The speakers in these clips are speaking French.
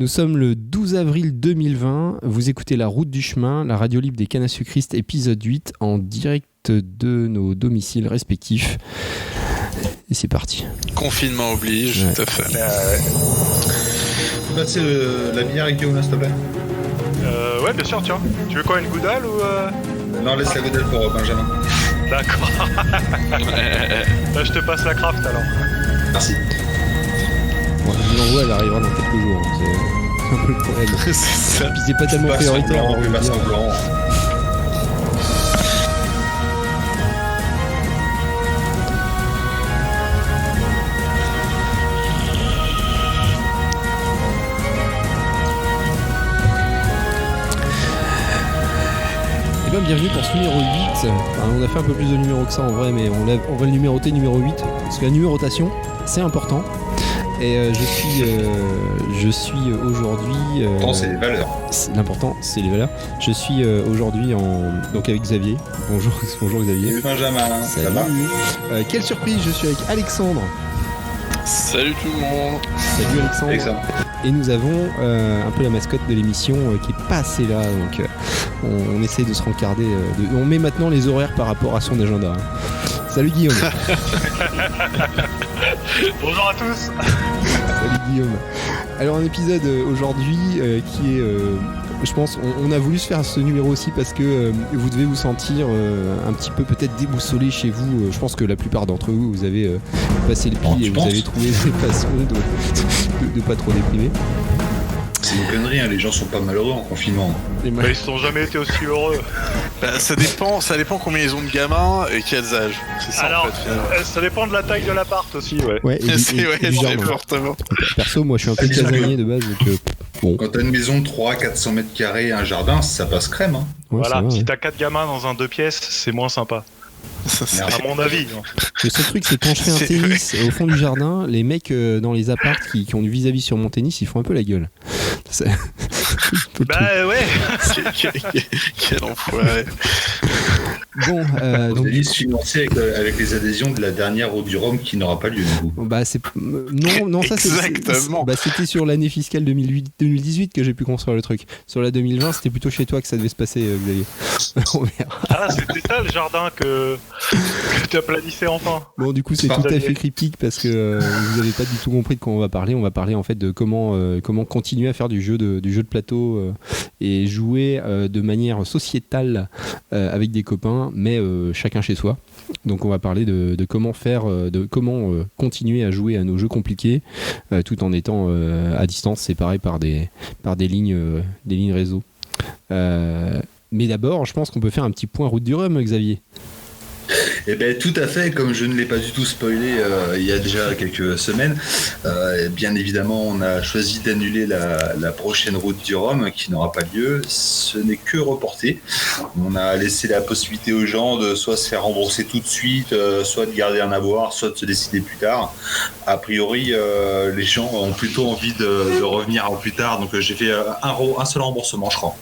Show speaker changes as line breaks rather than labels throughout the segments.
Nous sommes le 12 avril 2020. Vous écoutez La Route du Chemin, la radio libre des cannes à sucristes, épisode 8, en direct de nos domiciles respectifs. Et c'est parti.
Confinement oblige,
ouais.
Tout à fait.
Faut passer la bière avec Guillaume, s'il te plaît.
Ouais, bien sûr, tiens. Tu veux quoi, une goudale ou
Non, laisse la goudelle pour Benjamin.
D'accord. Là, je te passe la craft alors.
Merci.
Bon, l'envoi, elle arrivera dans quelques jours. C'est un peu le problème.
C'est ça.
Puis c'est pas tellement prioritaire.
On fait pas semblant.
Eh bien, bienvenue pour ce numéro 8. Enfin, on a fait un peu plus de numéros que ça en vrai, mais on va le numéroter numéro 8. Parce que la numérotation, c'est important. Et je suis aujourd'hui...
L'important, c'est les valeurs.
L'important, c'est les valeurs. Je suis aujourd'hui donc avec Xavier. Bonjour Xavier.
Salut Benjamin, ça va?
Quelle surprise, je suis avec Alexandre.
Salut tout le monde.
Salut Alexandre.
Excellent.
Et nous avons un peu la mascotte de l'émission qui est pas assez là, donc on essaie de se rencarder. On met maintenant les horaires par rapport à son agenda. Salut Guillaume.
Bonjour à tous.
Salut Guillaume. Alors un épisode aujourd'hui qui est... je pense on a voulu se faire ce numéro aussi parce que vous devez vous sentir un petit peu peut-être déboussolé chez vous. Je pense que la plupart d'entre vous, vous avez passé le pli et vous avez trouvé des façons de pas trop déprimer.
C'est une connerie, hein. Les gens sont pas malheureux en confinement.
Bah, ils sont jamais été aussi heureux.
Bah, ça dépend combien ils ont de gamins et quels âges. C'est ça
Alors,
en fait, finalement.
ça dépend de la taille de l'appart aussi, ouais.
Ouais, et
C'est
du jardin.
fortement.
Perso, moi je suis un peu casanier de base, donc bon.
Quand t'as une maison de 300-400 mètres carrés et un jardin, ça passe crème. Hein.
Ouais,
Voilà,
ça va,
si
ouais.
t'as 4 gamins dans un 2 pièces, c'est moins sympa.
Merde.
À mon avis.
Le seul truc, c'est quand je fais un
C'est
tennis au fond du jardin, les mecs dans les apparts qui ont du vis-à-vis sur mon tennis, ils font un peu la gueule. C'est un peu le truc.
Bah ouais.
Quel enfoiré.
Bon,
Donc,
donc
liste financée avec les adhésions de la dernière route du Rhum qui n'aura pas lieu du coup.
bah c'est non ça c'est
Exactement.
bah c'était sur l'année fiscale 2018 que j'ai pu construire le truc. Sur la 2020, c'était plutôt chez toi que ça devait se passer, Xavier. On verra.
Ah, c'était ça le jardin que t'as planissé enfin.
Bon, du coup, c'est tout à
Partagé.
fait cryptique parce que vous n'avez pas du tout compris de quoi on va parler. On va parler en fait de comment continuer à faire du jeu de plateau et jouer de manière sociétale avec des copains, mais chacun chez soi. Donc, on va parler de comment faire, continuer à jouer à nos jeux compliqués tout en étant à distance, séparés par des lignes réseau. Mais d'abord, je pense qu'on peut faire un petit point route du Rhum, Xavier.
Eh bien, tout à fait, comme je ne l'ai pas du tout spoilé il y a déjà quelques semaines, bien évidemment, on a choisi d'annuler la prochaine route du Rhum qui n'aura pas lieu. Ce n'est que reporté. On a laissé la possibilité aux gens de soit se faire rembourser tout de suite, soit de garder un avoir, soit de se décider plus tard. A priori, les gens ont plutôt envie de revenir plus tard, donc j'ai fait un seul remboursement, je crois.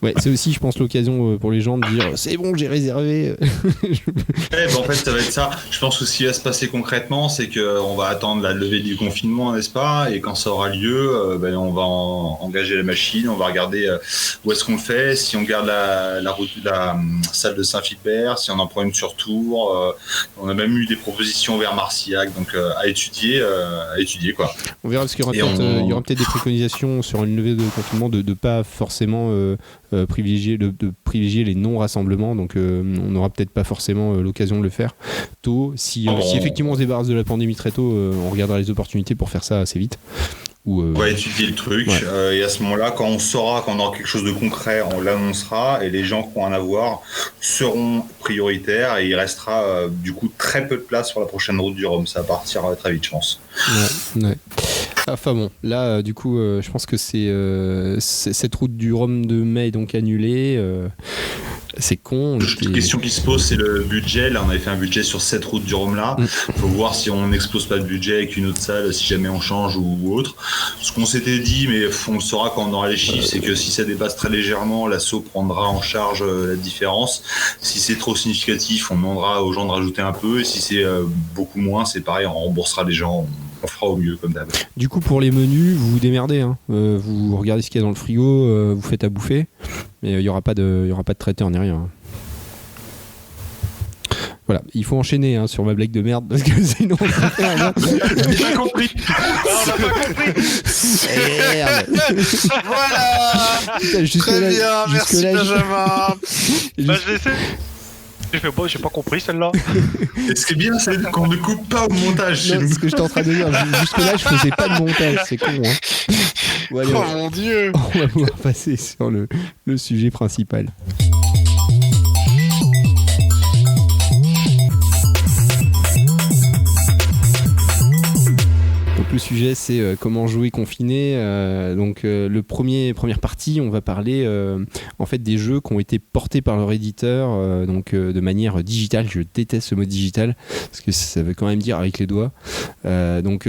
Ouais, c'est aussi, je pense, l'occasion pour les gens de dire c'est bon, j'ai réservé.
En fait, ça va être ça. Je pense que ce qui va se passer concrètement, c'est qu'on va attendre la levée du confinement, n'est-ce pas? Et quand ça aura lieu, on va engager la machine, on va regarder où est-ce qu'on le fait, si on garde la salle de Saint-Philbert, si on en prend une sur Tours. On a même eu des propositions vers Marcillac, donc à étudier quoi.
On verra parce qu'il y aura peut-être des préconisations sur une levée de confinement de pas forcément privilégier les non-rassemblements, donc on n'aura peut-être pas forcément l'occasion de le faire tôt. Si effectivement on se débarrasse de la pandémie très tôt, on regardera les opportunités pour faire ça assez vite.
On va étudier le truc, ouais. Et à ce moment-là, quand on saura qu'on aura quelque chose de concret, on l'annoncera et les gens qui vont en avoir seront prioritaires et il restera du coup très peu de place sur la prochaine route du Rhum. Ça va partir très vite, je pense.
Ouais. Enfin bon, là du coup, je pense que c'est cette route du Rhum de mai est donc annulée. C'est con.
La question qui se pose, c'est le budget. Là, on avait fait un budget sur cette route du Rhum là. Faut voir si on n'explose pas de budget avec une autre salle, si jamais on change ou autre. Ce qu'on s'était dit, mais on le saura quand on aura les chiffres, c'est que si ça dépasse très légèrement, l'asso prendra en charge la différence. Si c'est trop significatif, on demandera aux gens de rajouter un peu. Et si c'est beaucoup moins, c'est pareil, on remboursera les gens. on fera au mieux comme d'hab.
Du coup, pour les menus, vous vous démerdez. Hein. Vous regardez ce qu'il y a dans le frigo, vous faites à bouffer, mais il y aura pas de traiteur ni rien. Voilà, il faut enchaîner hein, sur ma blague de merde parce que sinon on va faire
J'ai pas compris. On n'a pas compris.
merde.
Voilà.
Putain,
Très bien, merci Benjamin.
Bah, je l'ai fait. J'ai fait, bon, j'ai pas compris celle-là.
Et ce qui est bien, c'est qu'on ne coupe pas au montage chez
Non,
nous.
c'est ce que j'étais en train de dire. Jusque là, je faisais pas de montage, c'est con. Hein. Bon, allez,
Oh mon dieu.
on va pouvoir passer sur le sujet principal. Donc le sujet c'est comment jouer confiné. Le première partie, on va parler en fait des jeux qui ont été portés par leur éditeur de manière digitale. Je déteste ce mot digital parce que ça veut quand même dire avec les doigts.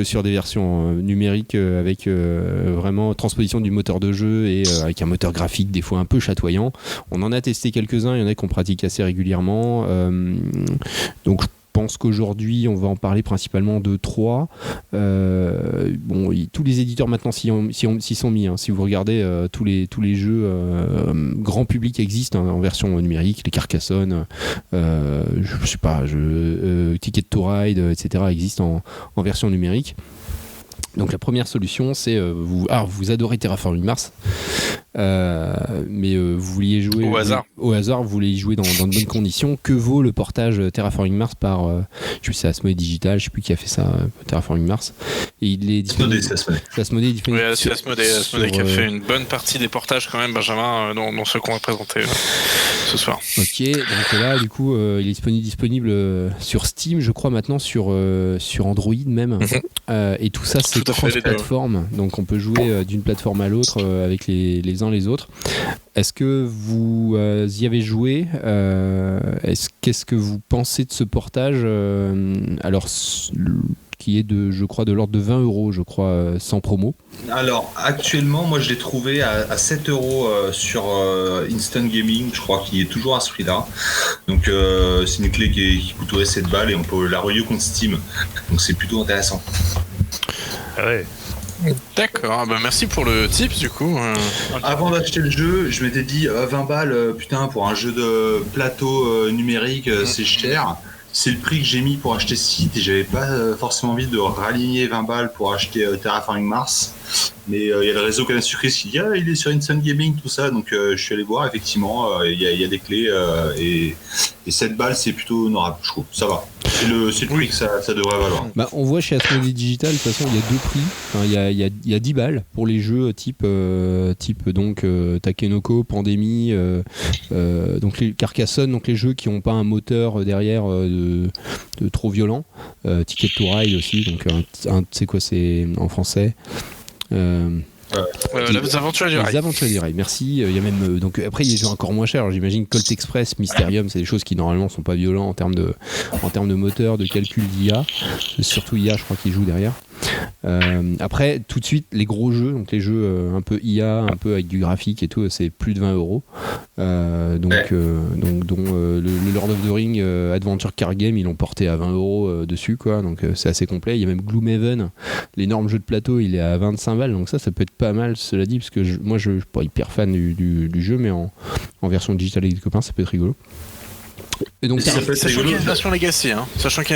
Sur des versions numériques avec vraiment transposition du moteur de jeu et avec un moteur graphique des fois un peu chatoyant. On en a testé quelques-uns, il y en a qu'on pratique assez régulièrement. Donc je pense qu'aujourd'hui on va en parler principalement de 3. Tous les éditeurs maintenant s'y sont mis. Hein. Si vous regardez tous les jeux grand public existent hein, en version numérique, les Carcassonne, je sais pas, Ticket to Ride, etc. existent en version numérique. Donc la première solution c'est vous adorez Terraforming Mars mais vous vouliez jouer au hasard, vous voulez y jouer dans de bonnes conditions. Que vaut le portage Terraforming Mars par je sais Asmodee Digital, je sais plus qui a fait ça, Terraforming Mars, et il est disponible.
C'est
Asmodee disponible.
Oui, c'est Asmodee qui a fait une bonne partie des portages quand même, Benjamin, dans ceux qu'on va présenter ce soir.
Ok, donc là du coup il est disponible sur Steam, je crois maintenant sur Android même. Et tout ça c'est cross-plateforme, donc on peut jouer d'une plateforme à l'autre avec les uns les autres. Est-ce que vous y avez joué? Qu'est-ce que vous pensez de ce portage qui est je crois de l'ordre de 20 €, je crois, sans promo?
Alors actuellement, moi je l'ai trouvé à 7 € sur Instant Gaming, je crois qu'il est toujours à ce prix-là. Donc c'est une clé qui coûterait 7 balles et on peut la relier contre Steam. Donc c'est plutôt intéressant.
Ah ouais.
D'accord, merci pour le tips du coup.
Avant d'acheter le jeu, je m'étais dit 20 balles, putain, pour un jeu de plateau numérique, c'est cher. C'est le prix que j'ai mis pour acheter ce site et j'avais pas forcément envie de raligner 20 balles pour acheter Terraforming Mars. Mais il y a le réseau Canal Sucré qui dit il est sur Instant Gaming, tout ça. Donc je suis allé voir, effectivement, il y a des clés et 7 balles, c'est plutôt honorable, je trouve. Ça va. C'est le prix que ça devrait valoir.
On voit chez Asmodee Digital, de toute façon, il y a deux prix. Enfin, il y a 10 balles pour les jeux type Takenoko, Pandémie, donc les Carcassonne, donc les jeux qui n'ont pas un moteur derrière de trop violent. Ticket to Ride aussi, donc c'est quoi, c'est en français
les Aventuriers du Rail.
Les Aventuriers du Rail, merci. Il y a même donc après il y a des jeux encore moins chers. Alors, j'imagine Colt Express, Mysterium, c'est des choses qui normalement sont pas violents en termes de moteur, de calcul d'IA. C'est surtout IA, je crois, qui joue derrière. Après, tout de suite, les gros jeux, donc les jeux un peu IA, un peu avec du graphique et tout, c'est plus de 20 €. Dont le Lord of the Ring Adventure Card Game, ils l'ont porté à 20 € dessus, quoi. Donc c'est assez complet. Il y a même Gloomhaven, l'énorme jeu de plateau, il est à 25 balles. Donc ça peut être pas mal, cela dit, parce que moi je suis pas hyper fan du jeu, mais en version digitale avec des copains, ça peut être rigolo. Et donc,
sachant qu'il y a une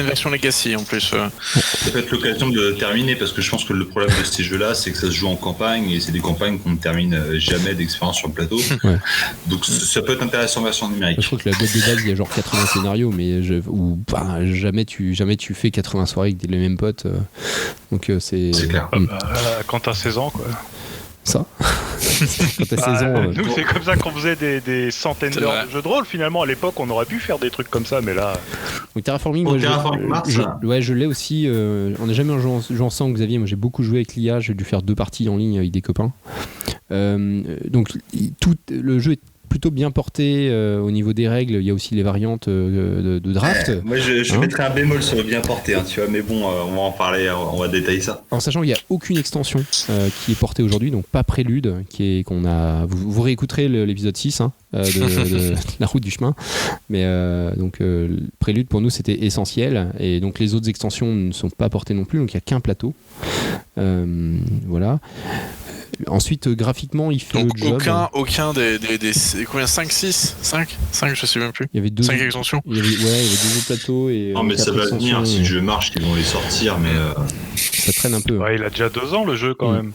version Legacy, en plus.
Ça peut être l'occasion de terminer parce que je pense que le problème de ces jeux-là, c'est que ça se joue en campagne et c'est des campagnes qu'on ne termine jamais d'expérience sur le plateau. Ouais. Donc ça peut être intéressant en version numérique.
Je crois que la boîte de base, il y a genre 80 scénarios, mais jamais tu fais 80 soirées avec les mêmes potes. Donc c'est
clair.
Quand t'as 16 ans, quoi.
Ça quand t'as 16 ans,
nous c'est comme ça qu'on faisait des centaines d'heures de jeux de rôle. Finalement à l'époque on aurait pu faire des trucs comme ça, mais là
donc Terraforming, je l'ai aussi. On n'a jamais joué ensemble, Xavier. Moi j'ai beaucoup joué avec l'IA, j'ai dû faire 2 parties en ligne avec des copains. Donc tout le jeu est plutôt bien porté au niveau des règles. Il y a aussi les variantes de draft.
Moi, je mettrais un bémol sur le bien porté, tu vois, mais bon, on va en parler, on va détailler ça.
En sachant qu'il n'y a aucune extension qui est portée aujourd'hui, donc pas Prélude, qu'on a. Vous réécouterez l'épisode 6 de La Route du Chemin, mais donc Prélude pour nous c'était essentiel, et donc les autres extensions ne sont pas portées non plus, donc il n'y a qu'un plateau. Voilà. Ensuite, graphiquement, il fait
donc
le job.
Aucun des combien 5, 6 5 je sais même plus.
Il y avait 5
extensions.
Il y avait 2 autres plateaux. Et,
non, mais ça va venir. Si le jeu marche, ils vont les sortir, mais.
Ça traîne un peu.
Ouais, il a déjà 2 ans le jeu quand même.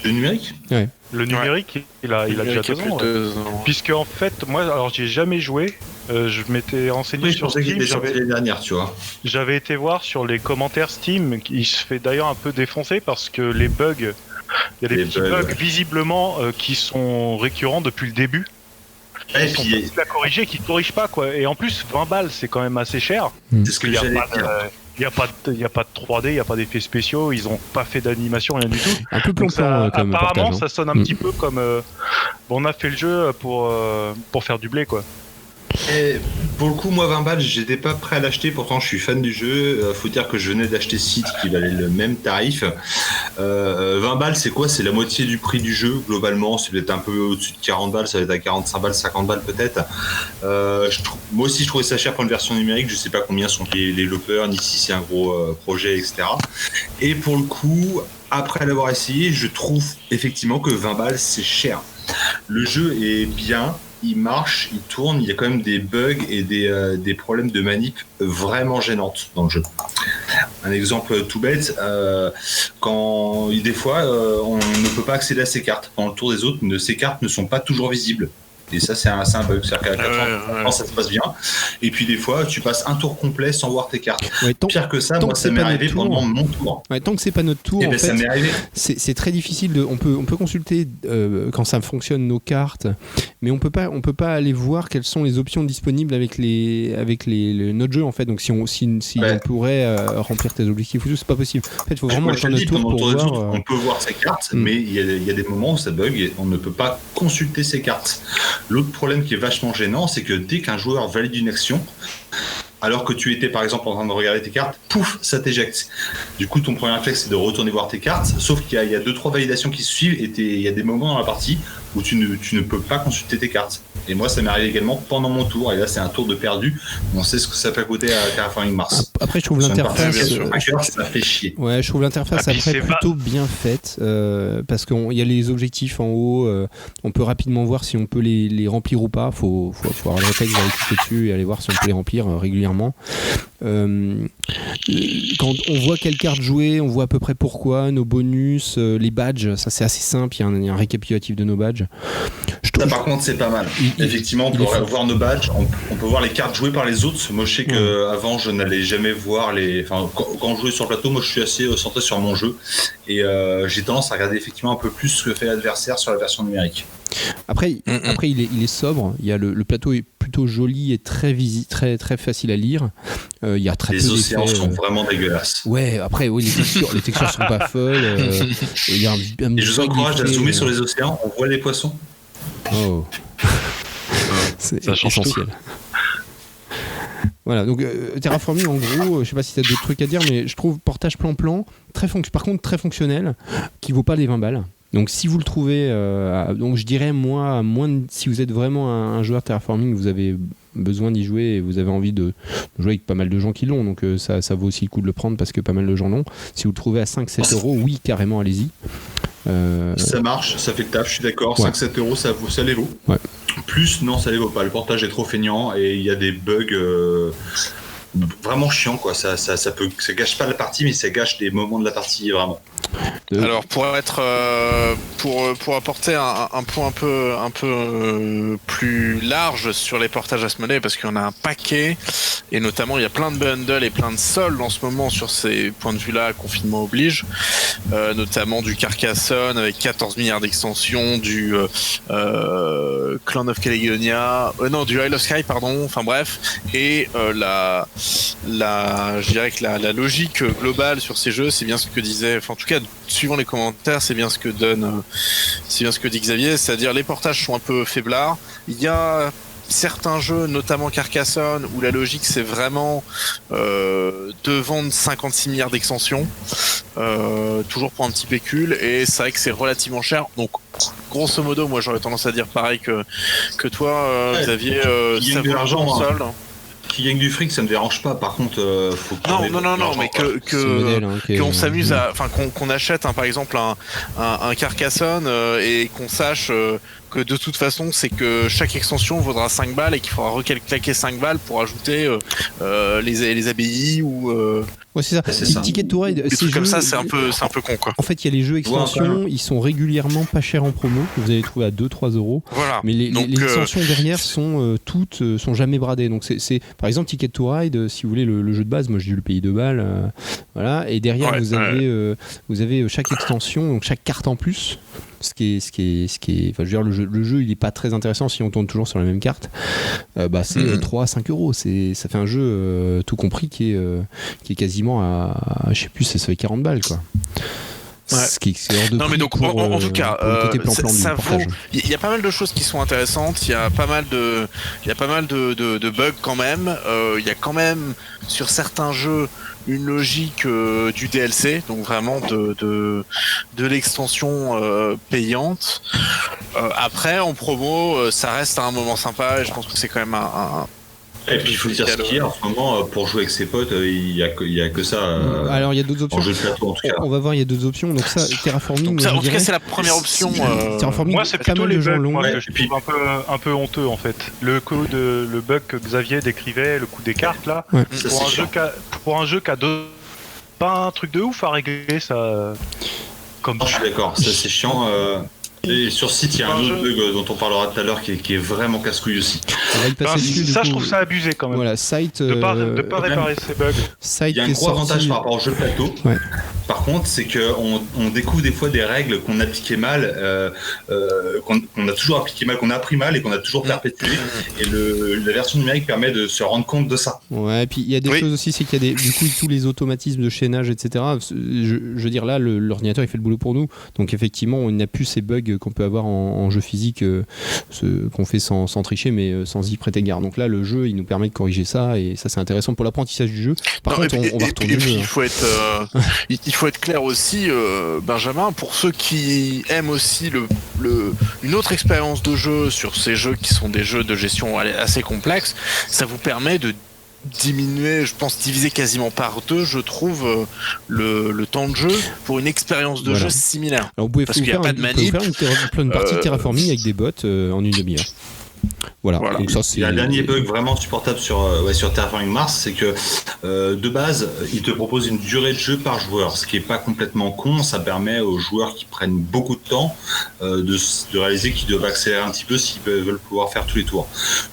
Le numérique ?
Ouais.
Le numérique, il a déjà 2 ans. 2 ans. Puisque en fait, moi, alors j'y ai jamais joué. Je m'étais renseigné sur Steam.
L'année dernière, tu vois.
J'avais été voir sur les commentaires Steam. Il se fait d'ailleurs un peu défoncer parce que les bugs. Il y a des petits bugs visiblement qui sont récurrents depuis le début.
Et
puis il la corriger, qui ne corrigent pas quoi. Et en plus 20 balles c'est quand même assez cher.
C'est ce que j'allais dire.
Il n'y a pas de 3D, il n'y a pas d'effets spéciaux, ils n'ont pas fait d'animation, rien du tout.
Un peu plan-plan comme
apparemment
portage,
ça sonne un petit peu comme on a fait le jeu pour faire du blé quoi.
Et pour le coup, moi 20 balles, j'étais pas prêt à l'acheter, pourtant je suis fan du jeu. Faut dire que je venais d'acheter Site qui valait le même tarif. 20 balles, c'est quoi ? C'est la moitié du prix du jeu, globalement. C'est peut-être un peu au-dessus de 40 balles, ça va être à 45 balles, 50 balles peut-être. Moi aussi, je trouvais ça cher pour une version numérique. Je sais pas combien sont les développeurs, ni si c'est un gros projet, etc. Et pour le coup, après l'avoir essayé, je trouve effectivement que 20 balles, c'est cher. Le jeu est bien. Il marche, il tourne, il y a quand même des bugs et des problèmes de manip vraiment gênantes dans le jeu. Un exemple tout bête, quand des fois on ne peut pas accéder à ses cartes. Dans le tour des autres, ces cartes ne sont pas toujours visibles. Et ça, c'est un bug. C'est-à-dire qu'à 4 ans, ça se passe bien. Et puis, des fois, tu passes un tour complet sans voir tes cartes. Ouais, pire que ça, moi, ça m'est arrivé pendant mon tour.
Ouais, tant que c'est pas notre tour, en fait,
ça m'est arrivé.
C'est très difficile. On peut consulter quand ça fonctionne nos cartes, mais on peut pas aller voir quelles sont les options disponibles avec notre jeu, en fait. Donc, si on pourrait remplir tes objectifs ou tout, c'est pas possible. En fait, il faut vraiment attendre notre tour pour voir.
On peut voir ses cartes, mais il y a des moments où ça bug et on ne peut pas consulter ses cartes. L'autre problème qui est vachement gênant, c'est que dès qu'un joueur valide une action, alors que tu étais par exemple en train de regarder tes cartes, pouf, ça t'éjecte. Du coup, ton premier réflexe, c'est de retourner voir tes cartes, sauf qu'il y a 2-3 validations qui se suivent et il y a des moments dans la partie où tu ne peux pas consulter tes cartes. Et moi, ça m'est arrivé également pendant mon tour, et là, c'est un tour de perdu. On sait ce que ça peut coûter à Terraforming Mars.
Après, je trouve l'interface...
ça fait chier.
Ouais, je trouve l'interface après plutôt bien faite, parce qu'il y a les objectifs en haut, on peut rapidement voir si on peut les remplir ou pas. Faut avoir le réflexe d'aller cliquer dessus et aller voir si on peut les remplir régulièrement. Quand on voit quelle carte jouer, on voit à peu près pourquoi, nos bonus, les badges, ça c'est assez simple, il y a un récapitulatif de nos badges.
Ça par contre c'est pas mal. Effectivement, on peut voir nos badges, on peut voir les cartes jouées par les autres. Moi je sais qu'avant je n'allais jamais voir quand je jouais sur le plateau, moi je suis assez centré sur mon jeu et j'ai tendance à regarder effectivement un peu plus ce que fait l'adversaire sur la version numérique.
Après il est sobre, le plateau est plutôt joli et très facile à lire. Il y a très peu d'effets.
Les océans sont vraiment dégueulasses.
Ouais, après les textures sont pas folles. Et
je vous encourage à zoomer sur les océans, on voit les poissons.
Oh. C'est essentiel. Voilà, donc Terraforming en gros, je sais pas si tu as d'autres trucs à dire, mais je trouve portage plan-plan, par contre très fonctionnel, qui vaut pas les 20 balles. Donc si vous le trouvez, donc je dirais si vous êtes vraiment un joueur Terraforming, vous avez besoin d'y jouer et vous avez envie de jouer avec pas mal de gens qui l'ont, donc ça vaut aussi le coup de le prendre parce que pas mal de gens l'ont. Si vous le trouvez à 5-7 euros, oui carrément allez-y.
Ça marche, ça fait le taf, je suis d'accord. Ouais. 5-7 euros, ça les vaut.
Ouais.
Plus, non, ça les vaut pas. Le portage est trop feignant et il y a des bugs vraiment chiants, quoi. Ça gâche pas la partie, mais ça gâche des moments de la partie, vraiment.
Alors pour apporter un point un peu plus large sur les portages Asmodée, parce qu'il y en a un paquet et notamment il y a plein de bundles et plein de soldes en ce moment sur ces points de vue là, confinement oblige, notamment du Carcassonne avec 14 milliards d'extensions, du Clan of Caledonia, du Isle of Skye pardon, enfin bref, et je dirais que la logique globale sur ces jeux, c'est bien ce que disait, enfin en tout cas suivant les commentaires, c'est bien ce que dit Xavier, c'est-à-dire les portages sont un peu faiblards. Il y a certains jeux, notamment Carcassonne, où la logique c'est vraiment de vendre 56 milliards d'extensions, toujours pour un petit pécule, et c'est vrai que c'est relativement cher. Donc grosso modo, moi j'aurais tendance à dire pareil que toi, Xavier, ça vaut l'argent console.
Qui gagne du fric, ça me dérange pas. Par contre, faut
non, mais qu'on s'amuse qu'on achète par exemple un Carcassonne et qu'on sache que de toute façon c'est que chaque extension vaudra 5 balles et qu'il faudra recalquer 5 balles pour ajouter les abbayes ou
ouais, c'est ça. Ticket to Ride,
des trucs comme ça, c'est un peu con quoi.
En fait, il y a les jeux extensions, ils sont régulièrement pas chers en promo, vous allez les trouver à 2-3 euros.
Voilà.
Mais les extensions derrière sont sont jamais bradées. Donc c'est par exemple Ticket to Ride, si vous voulez le jeu de base, moi je dis le pays 2 balles, voilà. Et derrière vous avez chaque extension, donc chaque carte en plus. Ce qui est, enfin, je veux dire, le jeu il est pas très intéressant si on tourne toujours sur la même carte. C'est 3 à 5 euros. Ça fait un jeu tout compris qui est quasiment à je sais plus, ça fait 40 balles quoi.
Ouais.
C'est hors de
non mais donc
pour,
en tout cas ça vaut. Il y a pas mal de choses qui sont intéressantes, il y a pas mal de bugs quand même, il y a quand même sur certains jeux une logique du DLC, donc vraiment de l'extension payante. Après en promo ça reste un moment sympa et je pense que c'est quand même un
et puis il faut dire ce qu'il y a en ce moment pour jouer avec ses potes, il y a que ça.
Alors il y a d'autres options.
En jeu de plateau, en tout cas.
On va voir, il y a d'autres options. Donc ça, Terraforming.
Donc ça, en tout cas, c'est la première option.
Terraforming,
moi, c'est plutôt les bugs
que
je trouve un peu honteux en fait. Le bug que Xavier décrivait, le coup des cartes là,
ouais.
pour un jeu qui a pas un truc de ouf à régler, ça. Comme
je suis d'accord, ça c'est chiant. Et sur site, il y a un autre bug dont on parlera tout à l'heure qui est vraiment casse-couille aussi.
Je trouve ça abusé quand même.
Voilà, Site.
De pas réparer ces bugs.
Il y a un gros avantage par rapport au jeu plateau.
Ouais.
Par contre, c'est qu'on découvre des fois des règles qu'on appliquait mal, qu'on a toujours appliqué mal, qu'on a appris mal et qu'on a toujours perpétué. Et la version numérique permet de se rendre compte de ça.
Ouais, et puis il y a des choses aussi, c'est qu'il y a du coup tous les automatismes de chaînage, etc. Je veux dire, là, l'ordinateur il fait le boulot pour nous. Donc effectivement, on n'a plus ces bugs qu'on peut avoir en jeu physique, qu'on fait sans tricher, mais sans y prêter garde. Donc là, le jeu, il nous permet de corriger ça, et ça, c'est intéressant pour l'apprentissage du jeu. Par contre, on va retourner.
Il faut être clair aussi, Benjamin, pour ceux qui aiment aussi une autre expérience de jeu sur ces jeux qui sont des jeux de gestion assez complexes, ça vous permet de diminuer, je pense diviser quasiment par 2, je trouve, le temps de jeu pour une expérience de jeu similaire.
Alors vous pouvez
parce qu'il n'y a pas de manip.
Une partie de terraforming avec des bots en une demi-heure. Voilà. Donc ça, c'est...
Il y a un dernier bug vraiment supportable sur Terraforming Mars, c'est que de base, il te propose une durée de jeu par joueur, ce qui est pas complètement con. Ça permet aux joueurs qui prennent beaucoup de temps de réaliser qu'ils doivent accélérer un petit peu s'ils veulent pouvoir faire tous les tours.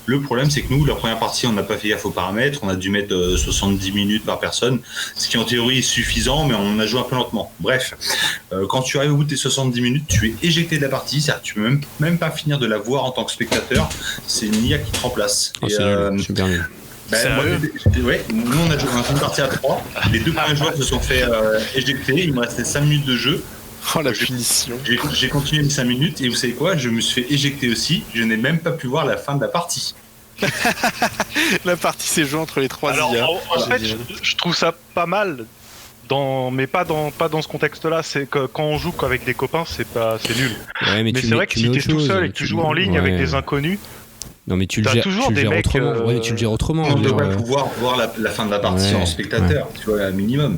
Le problème, c'est que nous, la première partie, on n'a pas fait gaffe aux paramètres, on a dû mettre 70 minutes par personne, ce qui en théorie est suffisant, mais on a joué un peu lentement. Bref, quand tu arrives au bout de tes 70 minutes, tu es éjecté de la partie, c'est-à-dire que tu peux même pas finir de la voir en tant que spectateur. C'est une IA qui te remplace.
Oh, c'est super nul.
Nous on a fait une partie à 3. Les 2 premiers joueurs se sont fait éjecter. Il me restait 5 minutes de jeu.
Oh la punition.
J'ai continué les 5 minutes et vous savez quoi, je me suis fait éjecter aussi. Je n'ai même pas pu voir la fin de la partie.
La partie s'est jouée entre les 3 IA.
En fait, je trouve ça pas mal. Mais pas dans ce contexte-là. C'est que quand on joue avec des copains, c'est nul.
Ouais, mais
c'est vrai que si t'es tout seul et que tu joues en ligne avec des inconnus.
Non mais tu le gères autrement. Ouais, tu le gères autrement.
On devrait pouvoir voir la fin de la partie en spectateur, tu vois, un minimum.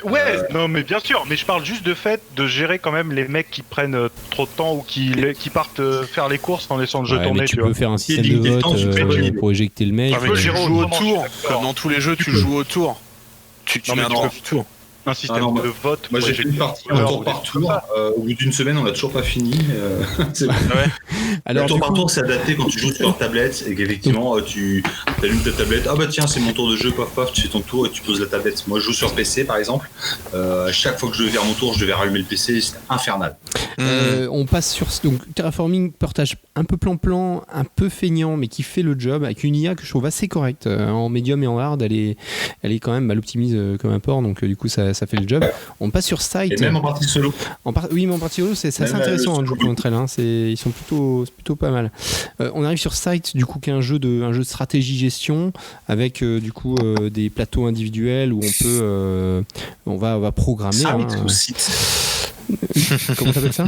Ouais, non mais bien sûr, mais je parle juste de fait de gérer quand même les mecs qui prennent trop de temps ou qui partent faire les courses en laissant le jeu tourner.
Tu peux faire un système de vote pour éjecter le mec.
Tu joues au tour, comme dans tous les jeux, tu joues au tour. Tu mets un tour.
Un système de vote.
Moi j'ai fait une partie tour par tour. Au bout d'une semaine, on l'a toujours pas fini. Alors, tour par tour, c'est adapté quand tu joues sur tablette et qu'effectivement tu allumes ta tablette. Ah bah tiens, c'est mon tour de jeu, paf paf, tu fais ton tour et tu poses la tablette. Moi je joue sur PC par exemple. À chaque fois que je devais faire mon tour, je devais rallumer le PC, c'était infernal.
On passe sur donc terraforming, portage un peu plan-plan, un peu feignant, mais qui fait le job avec une IA que je trouve assez correcte. En médium et en hard, elle est quand même, elle optimise comme un porc, donc du coup ça fait le job. On passe sur Sight.
Et même en partie solo.
Oui, mais en partie solo, c'est assez intéressant de jouer contre elle. Ils sont plutôt pas mal. On arrive sur Sight, du coup, qui est un jeu de stratégie-gestion avec du coup des plateaux individuels où on va programmer.
Sight ou Site.
Comment t'appelles ça?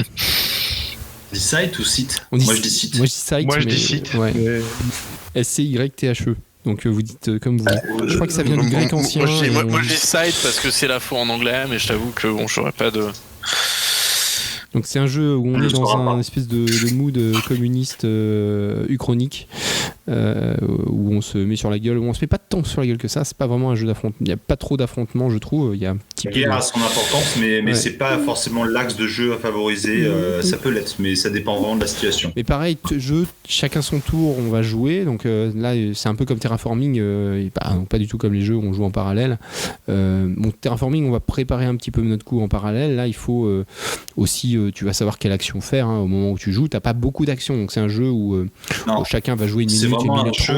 Dis Sight ou Site?
Moi
je dis Site.
Moi je dis Sight.
Moi je dis Site.
Ouais. SCYTHE. Donc vous dites comme vous dites. Je crois que ça vient du grec ancien.
Moi je dis Sight parce que c'est la fois en anglais, mais je t'avoue que j'aurais pas de.
Donc c'est un jeu où on est dans un espèce de mood communiste uchronique où on se met sur la gueule, où on se met pas tant sur la gueule que ça. C'est pas vraiment un jeu d'affrontement. Il y a pas trop d'affrontements, je trouve. Il y a un petit
peu. La guerre a son importance, mais c'est pas forcément l'axe de jeu à favoriser. Ça peut l'être, mais ça dépend vraiment de la situation.
Mais pareil, chacun son tour, on va jouer. Donc là, c'est un peu comme Terraforming, pas du tout comme les jeux où on joue en parallèle. Terraforming, on va préparer un petit peu notre coup en parallèle. Là, il faut aussi tu vas savoir quelle action faire au moment où tu joues. T'as pas beaucoup d'actions, donc c'est un jeu où chacun va jouer une minute, une minute 30.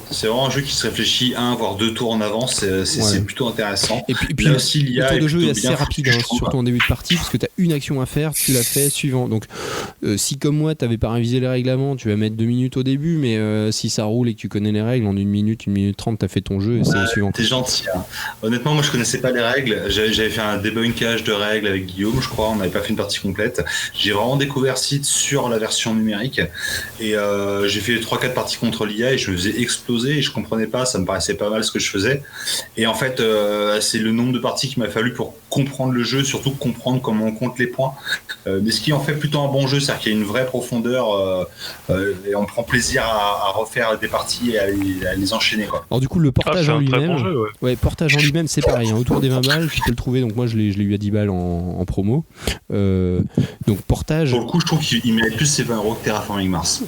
C'est vraiment un jeu qui se réfléchit 1 voire 2 tours en avance. C'est plutôt intéressant.
Et puis là aussi, le tour de jeu est assez rapide, surtout en début de partie, parce que t'as une action à faire, tu la fais suivant. Donc si comme moi t'avais pas révisé les règlements, tu vas mettre 2 minutes au début, mais si ça roule et que tu connais les règles, en 1 minute 30, t'as fait ton jeu et c'est le suivant.
T'es gentil. Hein. Honnêtement, moi je connaissais pas les règles. J'avais fait un débunkage de règles avec Guillaume, je crois. On n'avait pas fait une partie complète. J'ai vraiment découvert Site sur la version numérique et j'ai fait 3-4 parties contre l'IA et je me faisais exploser et je comprenais pas, ça me paraissait pas mal ce que je faisais. Et en fait, c'est le nombre de parties qu'il m'a fallu pour comprendre le jeu, surtout comprendre comment on compte les points. Mais ce qui en fait plutôt un bon jeu, c'est-à-dire qu'il y a une vraie profondeur et on prend plaisir à refaire des parties et à les enchaîner, quoi.
Alors du coup, le portage en lui-même,
bon jeu,
portage en lui-même, c'est pareil. Autour des 20 balles, tu peux le trouver. Donc moi, je l'ai eu à 10 balles en promo. Donc portage.
Pour le coup, je trouve qu'il mérite plus ses 20 € que Terraforming Mars.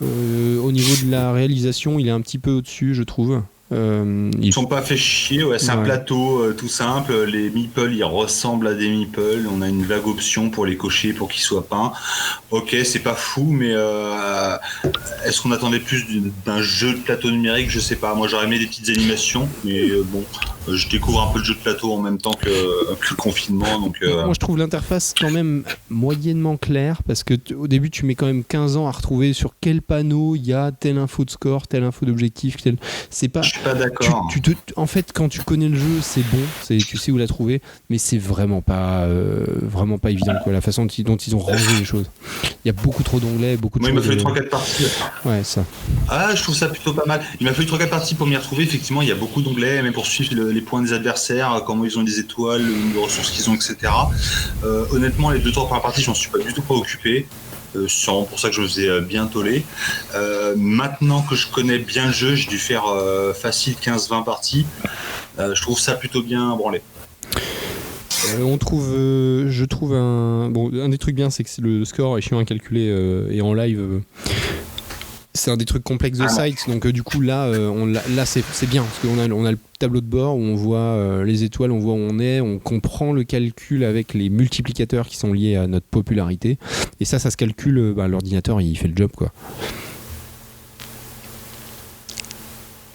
Au niveau de la réalisation, il est un petit peu au-dessus, je trouve.
Ils sont pas fait chier, c'est un plateau tout simple. Les meeples, ils ressemblent à des meeples. On a une vague option pour les cocher pour qu'ils soient peints. Ok, c'est pas fou, mais est-ce qu'on attendait plus d'un jeu de plateau numérique? Je sais pas. Moi, j'aurais aimé des petites animations, mais bon, je découvre un peu le jeu de plateau en même temps que le confinement. Donc,
moi, je trouve l'interface quand même moyennement claire parce que au début, tu mets quand même 15 ans à retrouver sur quel panneau il y a telle info de score, telle info d'objectif. C'est pas.
Je suis pas d'accord.
En fait, quand tu connais le jeu, c'est bon, tu sais où la trouver, mais c'est vraiment pas évident, quoi, la façon dont ils ont rangé les choses. Il y a beaucoup trop d'onglets, beaucoup de choses.
Il m'a fallu 3-4 parties.
Ouais, ça.
Ah, je trouve ça plutôt pas mal. Il m'a fallu 3-4 parties pour m'y retrouver. Effectivement, il y a beaucoup d'onglets, même pour suivre les points des adversaires, comment ils ont des étoiles, les ressources qu'ils ont, etc. Honnêtement, les 2-3 premières parties, je m'en suis pas du tout préoccupé. C'est vraiment pour ça que je me faisais bien toller. Maintenant que je connais bien le jeu, j'ai dû faire facile 15-20 parties. Je trouve ça plutôt bien branlé.
Je trouve un des trucs bien, c'est que le score est chiant à calculer et en live. C'est un des trucs complexes de Sight, donc du coup là c'est bien parce qu'on a le tableau de bord où on voit les étoiles, on voit où on est, on comprend le calcul avec les multiplicateurs qui sont liés à notre popularité et ça se calcule, l'ordinateur il fait le job, quoi.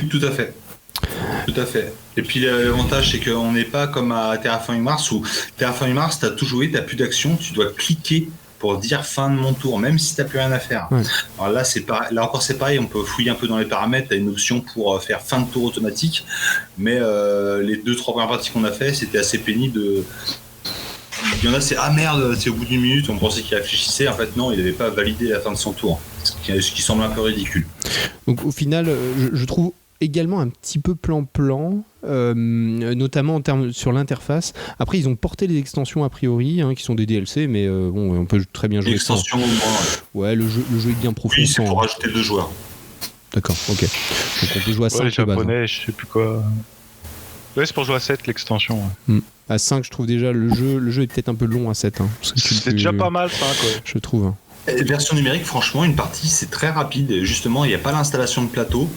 Tout à fait. Et puis l'avantage, c'est qu'on n'est pas comme à Terraforming Mars où Terraforming Mars, t'as tout joué, t'as plus d'action, tu dois cliquer pour dire fin de mon tour, même si t'as plus rien à faire. Ouais. Alors là, là encore c'est pareil, on peut fouiller un peu dans les paramètres, t'as une option pour faire fin de tour automatique, mais les 2-3 premières parties qu'on a fait, c'était assez pénible. Il y en a, c'est ah merde, c'est au bout d'une minute, on pensait qu'il réfléchissait, en fait non, il n'avait pas validé la fin de son tour, ce qui semble un peu ridicule.
Donc au final, je trouve également un petit peu plan-plan, notamment sur l'interface. Après, ils ont porté les extensions a priori, qui sont des DLC, mais on peut très bien jouer.
L'extension,
ouais, le jeu est bien profond.
Oui, c'est pour rajouter 2 joueurs.
D'accord, ok. Donc on peut jouer à 5
japonais, je sais plus quoi. Ouais, c'est pour jouer à 7 l'extension.
Ouais. À 5, je trouve déjà le jeu est peut-être un peu long à 7.
C'est déjà pas mal, 5, quoi.
Je trouve.
Version numérique, franchement, une partie, c'est très rapide. Justement, il n'y a pas l'installation de plateau.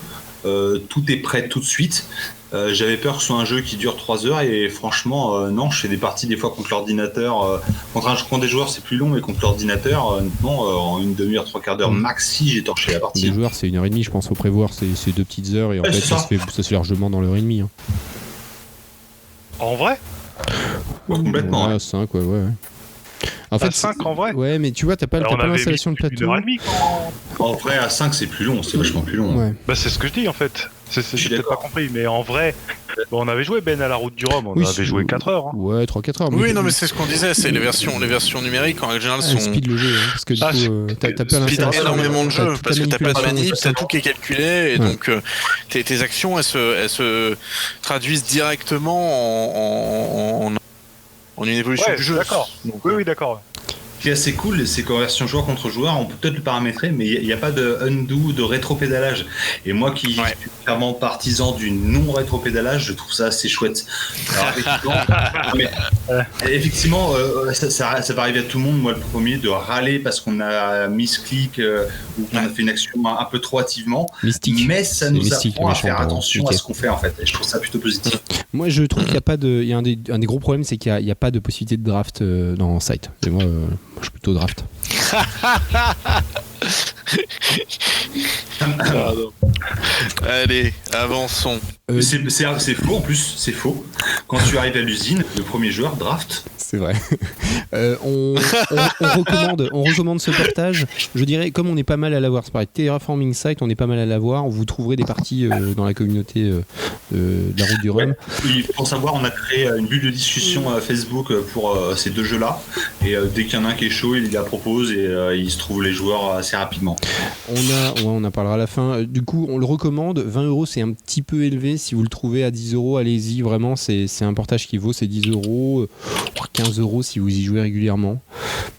Tout est prêt tout de suite. j'avais peur que ce soit un jeu qui dure 3 heures et franchement, non, je fais des parties des fois contre l'ordinateur. Contre des joueurs, c'est plus long, mais contre l'ordinateur, non, en une demi-heure, 3/4 d'heure maxi, j'ai torché la partie.
Les joueurs, c'est 1h30, je pense, faut prévoir, c'est 2 petites heures et en fait, ça se fait largement dans l'heure et demie. Hein.
En vrai ?
Complètement.
Ouais, 5, ouais. En fait,
5 en vrai ?
Ouais, mais tu vois, t'as pas l'installation de plateau.
1h30
En vrai, à 5, c'est plus long, c'est vachement plus long.
Ouais.
Bah c'est ce que je dis en fait. J'ai peut-être pas compris, mais en vrai, on avait joué à la route du Rhum, on avait joué 4 heures. Hein.
Ouais, 3-4 heures.
Oui, non, mais c'est ce qu'on disait, c'est les versions numériques en règle générale sont.
Speed le jeu, hein, parce que du coup, t'as pas l'installation.
Énormément de jeux, parce que t'as pas de manip,
ça
t'as tout qui est calculé, et donc tes actions elles se traduisent directement en une évolution du jeu.
D'accord. Oui, d'accord.
Ce qui est assez cool, c'est qu'en version joueur contre joueur, on peut peut-être le paramétrer, mais il n'y a pas de undo, de rétropédalage. Et moi qui suis clairement partisan du non-rétropédalage, je trouve ça assez chouette. Alors, effectivement, ça va arriver à tout le monde, moi le premier, de râler parce qu'on a mis ce clic ou qu'on a fait une action un peu trop hâtivement.
Mystique.
Mais ça nous apprend à faire attention à ce qu'on fait en fait. Et je trouve ça plutôt positif.
Moi je trouve qu'il n'y a pas de. Il y a un des gros problèmes, c'est qu'il n'y a pas de possibilité de draft dans Sight. Et moi, je suis plutôt draft.
Allez, avançons.
C'est faux en plus, c'est faux. Quand tu arrives à l'usine, le premier joueur draft.
C'est vrai. On recommande ce portage. Je dirais, comme on est pas mal à l'avoir, c'est pareil, Terraforming Site, on est pas mal à l'avoir. Vous trouverez des parties dans la communauté de la route du Rhum.
Oui, pour savoir, on a créé une bulle de discussion Facebook pour ces 2 jeux-là. Et dès qu'il y en a un qui est chaud, il la propose et il se trouve les joueurs assez rapidement.
On en parlera à la fin. Du coup, on le recommande. 20 €, c'est un petit peu élevé. Si vous le trouvez à 10 €, allez-y. Vraiment, c'est un portage qui vaut ces 10 €. 15 € si vous y jouez régulièrement.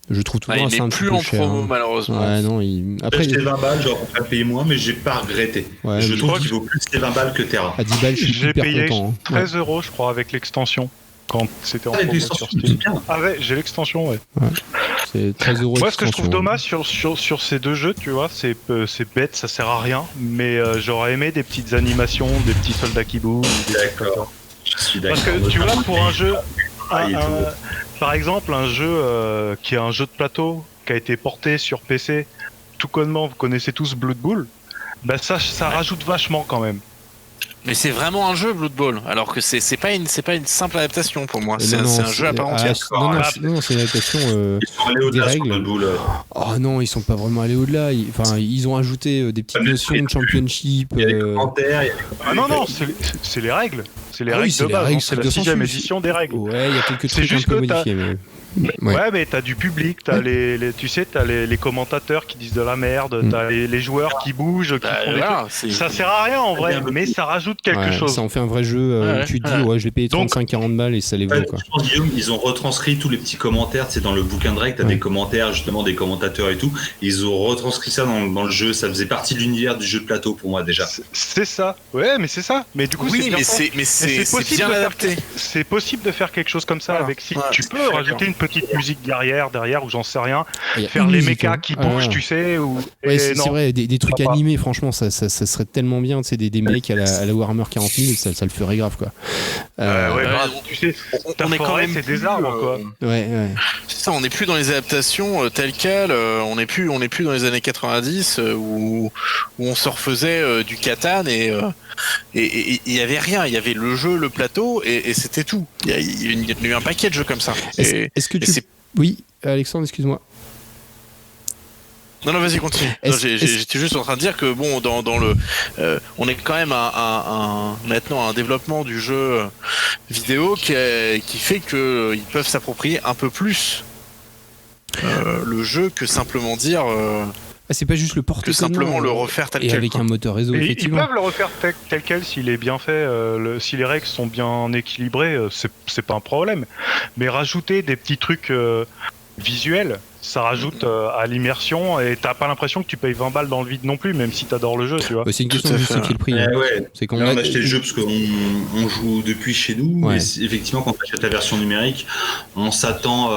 Je trouve toujours
ça un petit peu cher. Il n'est plus en promo, malheureusement.
Ouais, non,
après, j'ai 20 balles, j'aurais pas payé moins, mais j'ai pas regretté. Ouais, je trouve qu'il vaut plus les 20 balles que Terra.
À 10 balles, je suis super
payé
content.
13 €, je crois, avec l'extension. Quand c'était en promo sur Steam. Ah ouais, j'ai l'extension, ouais.
C'est 13 €
Moi, ce que je trouve dommage sur ces 2 jeux, tu vois, c'est bête, ça sert à rien, mais j'aurais aimé des petites animations, des petits soldats qui bougent.
D'accord. Je suis d'accord.
Parce que tu vois, pour un jeu, par exemple, un jeu qui est un jeu de plateau, qui a été porté sur PC, tout connement, vous connaissez tous Blood Bowl, bah ça rajoute vachement quand même.
Mais c'est vraiment un jeu Blood Bowl, alors que c'est pas une simple adaptation pour moi. C'est un jeu à part entière.
Non, c'est une adaptation des règles. Oh non, ils sont pas vraiment allés au-delà. Ils ont ajouté des petites notions de championship.
Il y a des commentaires.
Non, c'est les règles. C'est les règles de base. C'est la 6ème édition des règles.
Ouais, il y a quelques trucs un peu modifiés.
Ouais, mais t'as du public, t'as t'as les commentateurs qui disent de la merde, t'as les joueurs qui bougent, qui font des trucs. Ça sert à rien en vrai, mais ça rajoute quelque chose.
Ça en fait un vrai jeu. Tu te dis, je vais payer 35-40 balles et ça les vaut.
Je pense, Guillaume, ils ont retranscrit tous les petits commentaires. C'est dans le bouquin de règles, t'as des commentaires justement des commentateurs et tout. Ils ont retranscrit ça dans le jeu. Ça faisait partie de l'univers du jeu de plateau pour moi déjà.
C'est ça. Ouais, mais c'est ça. Mais du coup, c'est
bien adapté.
C'est possible de faire quelque chose comme ça avec. Tu peux rajouter une petite musique derrière ou j'en sais rien, faire les mechas qui bougent, tu sais,
c'est vrai, des trucs animés, franchement ça serait tellement bien, tu sais, des mecs à la Warhammer 40 000, ça le ferait grave quoi.
Tu sais, on est quand même c'est des arbres quoi.
C'est ça, on n'est plus dans les adaptations telles quelles, on n'est plus dans les années 90 où on se refaisait du Catan et il y avait rien, il y avait le jeu, le plateau et c'était tout. Il y a eu un paquet de jeux comme ça.
Est-ce que Oui, Alexandre, excuse-moi.
Non, vas-y, continue. J'étais juste en train de dire que bon, dans le, on est quand même maintenant un développement du jeu vidéo qui fait que ils peuvent s'approprier un peu plus le jeu que simplement dire.
C'est pas juste le porter
que simplement le refaire tel quel.
Avec un moteur réseau, effectivement.
Ils peuvent le refaire tel quel s'il est bien fait, si les règles sont bien équilibrées, c'est pas un problème. Mais rajouter des petits trucs visuels, ça rajoute à l'immersion et t'as pas l'impression que tu payes 20 balles dans le vide non plus, même si t'adores le jeu, tu vois.
C'est une question de justifier le prix.
Ouais.
C'est qu'on
on a acheté le jeu parce qu'on joue depuis chez nous.
Ouais.
Et effectivement, quand on achète la version numérique, on s'attend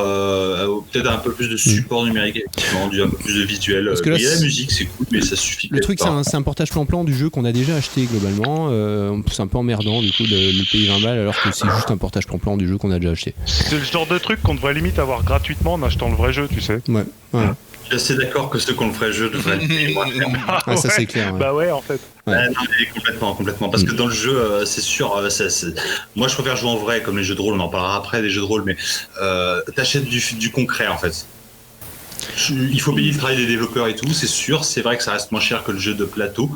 peut-être à un peu plus de support numérique, effectivement, un peu plus de visuel.
Parce que là,
il y a la musique, c'est cool, mais ça suffit.
Le truc, c'est un portage plan-plan du jeu qu'on a déjà acheté globalement. C'est un peu emmerdant du coup de payer 20 balles alors que c'est juste un portage plan-plan du jeu qu'on a déjà acheté.
C'est le genre de truc qu'on devrait limite avoir gratuitement en achetant le vrai jeu, tu sais.
Ouais.
Je suis assez d'accord que ceux qui ont le vrai jeu devraient le payer moins cher.
Ah, ça c'est clair. Ouais.
Bah ouais, en fait.
Ouais.
Non, mais complètement. Parce que dans le jeu, c'est sûr, moi je préfère jouer en vrai, comme les jeux de rôle, on en parlera après des jeux de rôle, mais t'achètes du concret en fait. Il faut payer le travail des développeurs et tout, c'est sûr, c'est vrai que ça reste moins cher que le jeu de plateau,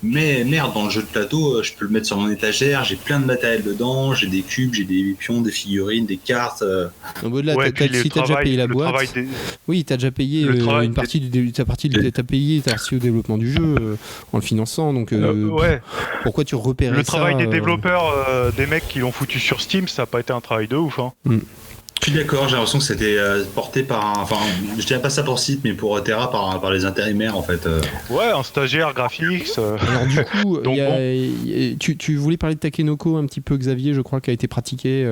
mais merde, dans le jeu de plateau, je peux le mettre sur mon étagère, j'ai plein de matériel dedans, j'ai des cubes, j'ai des pions, des figurines, des cartes.
Au-delà, si t'as déjà payé la boîte, oui, t'as déjà payé une partie t'as payé ta partie au développement du jeu en le finançant, donc pourquoi tu repérais ça
Le travail des développeurs, des mecs qui l'ont foutu sur Steam, ça a pas été un travail de ouf, hein.
Je suis d'accord, j'ai l'impression que c'était porté par je dirais pas ça pour site, mais pour Terra par les intérimaires en fait.
Ouais, un stagiaire graphique.
Alors du coup, tu voulais parler de Takenoko un petit peu, Xavier, je crois, qui a été pratiqué.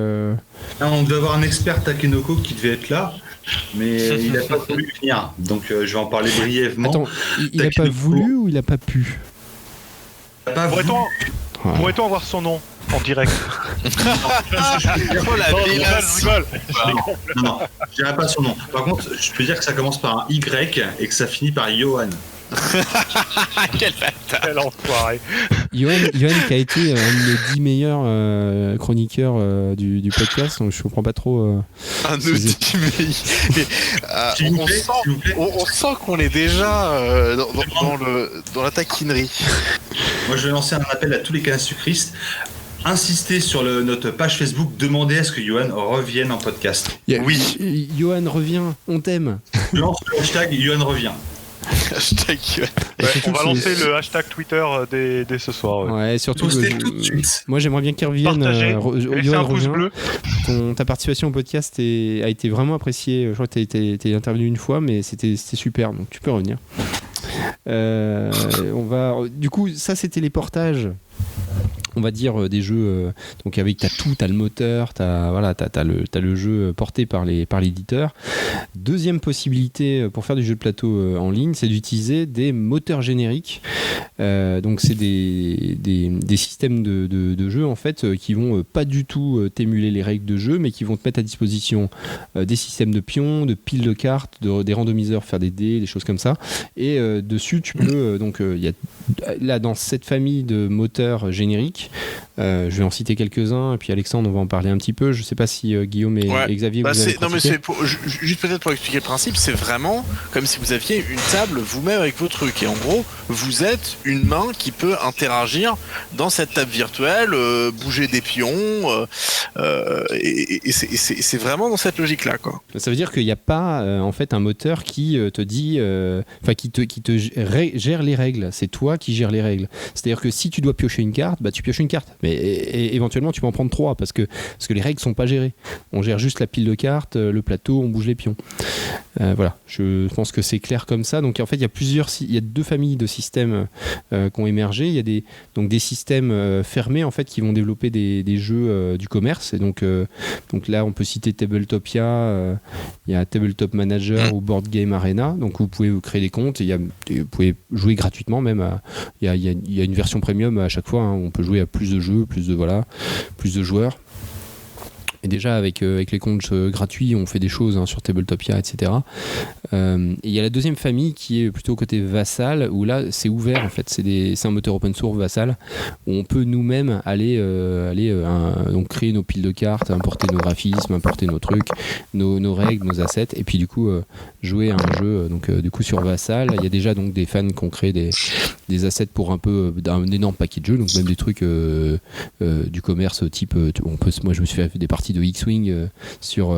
On devait avoir un expert Takenoko qui devait être là, mais il n'a pas voulu venir, donc je vais en parler brièvement.
Attends, il a pas voulu ou il a pas pu?
Il a pas voulu.
Pourrait-on avoir son nom en direct?
Non, je dirais pas son nom. Par contre, je peux dire que ça commence par un Y et que ça finit par Johan.
Quel bâtard!
Quel enfoiré!
Johan qui a été un des 10 meilleurs chroniqueurs du podcast, donc je comprends pas trop.
Un de 10 meilleurs. On sent qu'on est déjà dans la taquinerie.
Moi, je vais lancer un appel à tous les canasucristes. Insistez sur notre page Facebook, demandez à ce que Johan revienne en podcast.
Oui, Johan revient, on t'aime.
Je lance le hashtag Johan revient.
Hashtag
on va lancer le hashtag Twitter dès ce soir.
Ouais, surtout
postez tout de suite.
Moi j'aimerais bien qu'il revienne.
Johan revient.
Ta participation au podcast a été vraiment appréciée. Je crois que t'es intervenu une fois, mais c'était super, donc tu peux revenir. Du coup, ça c'était les portages. On va dire des jeux donc avec t'as le moteur, t'as le jeu porté par l'éditeur. Deuxième possibilité pour faire du jeu de plateau en ligne, c'est d'utiliser des moteurs génériques. Donc c'est des systèmes de jeu en fait qui vont pas du tout t'émuler les règles de jeu, mais qui vont te mettre à disposition des systèmes de pions, de piles de cartes, des randomiseurs, faire des dés, des choses comme ça. Et dessus tu peux il y a là dans cette famille de moteurs génériques. Je vais en citer quelques-uns et puis Alexandre on va en parler un petit peu. Je sais pas si Guillaume et Xavier vous avez pratiqué.
Juste peut-être pour expliquer le principe, c'est vraiment comme si vous aviez une table vous-même avec vos trucs et en gros vous êtes une main qui peut interagir dans cette table virtuelle, bouger des pions et c'est vraiment dans cette logique là quoi.
Ça veut dire qu'il n'y a pas en fait un moteur qui te dit qui te gère les règles, c'est toi qui gères les règles. C'est-à-dire que si tu dois piocher une carte, bah tu pioches une carte, mais éventuellement tu peux en prendre 3 parce que les règles sont pas gérées. On gère juste la pile de cartes, le plateau, on bouge les pions. Voilà, je pense que c'est clair comme ça. Donc en fait il y a 2 familles de systèmes qui ont émergé. Il y a des systèmes fermés en fait qui vont développer des jeux du commerce. Et donc là on peut citer Tabletopia, il y a Tabletop Manager ou Board Game Arena. Donc vous pouvez vous créer des comptes. Vous pouvez jouer gratuitement même. Il y a une version premium à chaque fois. Hein, on peut jouer à plus de jeux, plus de joueurs. Et déjà avec les comptes gratuits on fait des choses sur Tabletopia etc. Et il y a la deuxième famille qui est plutôt côté Vassal où là c'est ouvert en fait, c'est un moteur open source Vassal où on peut nous-mêmes aller donc créer nos piles de cartes, importer nos graphismes, importer nos trucs, nos règles, nos assets et puis du coup jouer à un jeu donc du coup sur Vassal. Il y a déjà donc des fans qui ont créé des assets pour un peu d'un énorme paquet de jeux, donc même des trucs du commerce type moi je me suis fait des parties de X-Wing sur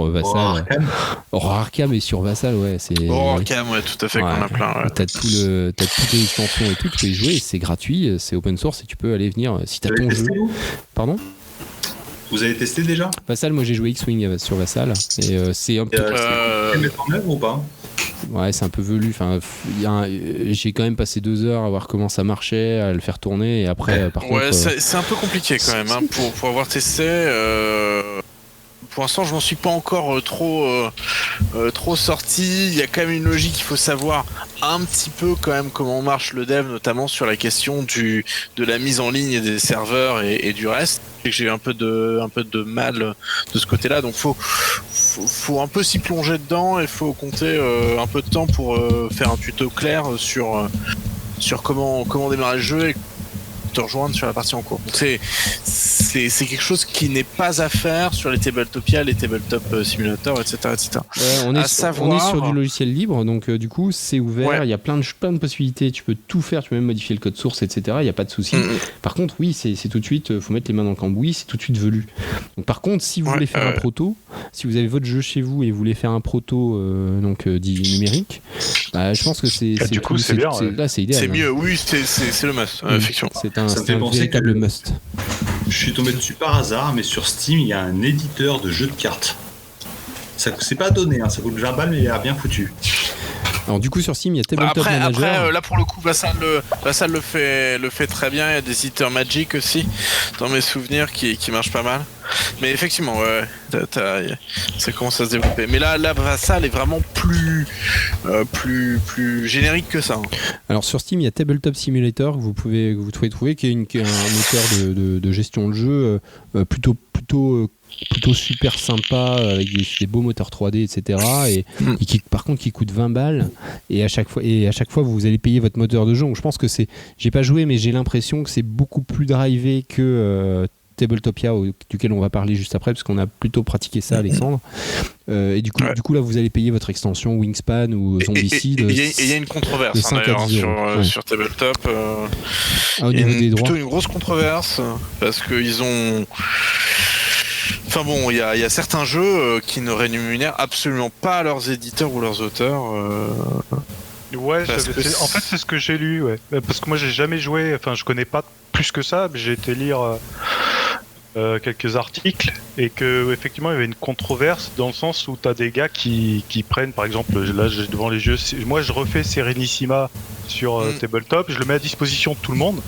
Vassal. Arkham et sur Vassal, ouais.
Arkham, ouais, tout à fait, qu'on a plein. Ouais.
T'as toutes les extensions et tout, tu peux y jouer, c'est gratuit, c'est open source et tu peux aller venir si t'as ton jeu. Pardon ?
Vous avez testé déjà?
Vassal, moi j'ai joué X-Wing sur Vassal et c'est un peu.
C'est mettre en œuvre ou pas?
Ouais, c'est un peu velu. Enfin, j'ai quand même passé 2 heures à voir comment ça marchait, à le faire tourner et après, par contre.
C'est un peu compliqué quand même hein, pour avoir testé. Pour l'instant, je m'en suis pas encore trop sorti. Il y a quand même une logique, il faut savoir un petit peu quand même comment marche le dev, notamment sur la question de la mise en ligne des serveurs et du reste. J'ai un peu de mal de ce côté-là, donc faut un peu s'y plonger dedans et faut compter un peu de temps pour faire un tuto clair sur comment démarrer le jeu et te rejoindre sur la partie en cours. Donc c'est quelque chose qui n'est pas à faire sur les Tabletopia, les Tabletop Simulator, etc.
On est sur du logiciel libre, donc du coup c'est ouvert,
Ouais.
il y a plein de possibilités, tu peux tout faire, tu peux même modifier le code source, etc. Il n'y a pas de souci. Par contre, oui, c'est tout de suite, faut mettre les mains dans le cambouis, c'est tout de suite velu. Donc par contre, si vous voulez faire un proto, si vous avez votre jeu chez vous et vous voulez faire un proto dit numérique, bah, je pense que c'est
du coup, c'est bien,
là c'est idéal.
C'est mieux, oui, c'est le must, effectivement.
C'est
Ça me fait
un
penser
véritable
que-
must.
Je suis tombé dessus par hasard, mais sur Steam, il y a un éditeur de jeux de cartes. Ça, c'est pas donné, hein, ça coûte 20 balles, mais il a bien foutu.
Alors du coup sur Steam, il y a Tabletop Manager.
Après, là pour le coup, Vassal le fait très bien. Il y a des éditeurs Magic aussi, dans mes souvenirs, qui marchent pas mal. Mais effectivement, ouais, ça commence à se développer. Mais là Vassal est vraiment plus générique que ça. Hein.
Alors sur Steam, il y a Tabletop Simulator que vous pouvez trouver, qui est un moteur de gestion de jeu plutôt super sympa, avec des beaux moteurs 3D, etc. Et qui par contre qui coûte 20 balles et à chaque fois vous allez payer votre moteur de jeu. Donc je pense que j'ai pas joué, mais j'ai l'impression que c'est beaucoup plus drivé que Tabletopia, duquel on va parler juste après, parce qu'on a plutôt pratiqué ça, Alexandre. Et du coup là vous allez payer votre extension Wingspan ou Zombicide.
Et il y a une controverse
de 5 à
d'ailleurs
10 euros.
sur Tabletop.
Au niveau des droits.
Plutôt une grosse controverse parce qu'ils ont. Enfin bon, il y a certains jeux qui ne rémunèrent absolument pas leurs éditeurs ou leurs auteurs.
Ouais,
Parce que
en fait c'est ce que j'ai lu, ouais. Parce que moi j'ai jamais joué, enfin je connais pas plus que ça, mais j'ai été lire quelques articles et que effectivement il y avait une controverse dans le sens où t'as des gars qui prennent par exemple, là j'ai devant les yeux, moi je refais Serenissima sur Tabletop, je le mets à disposition de tout le monde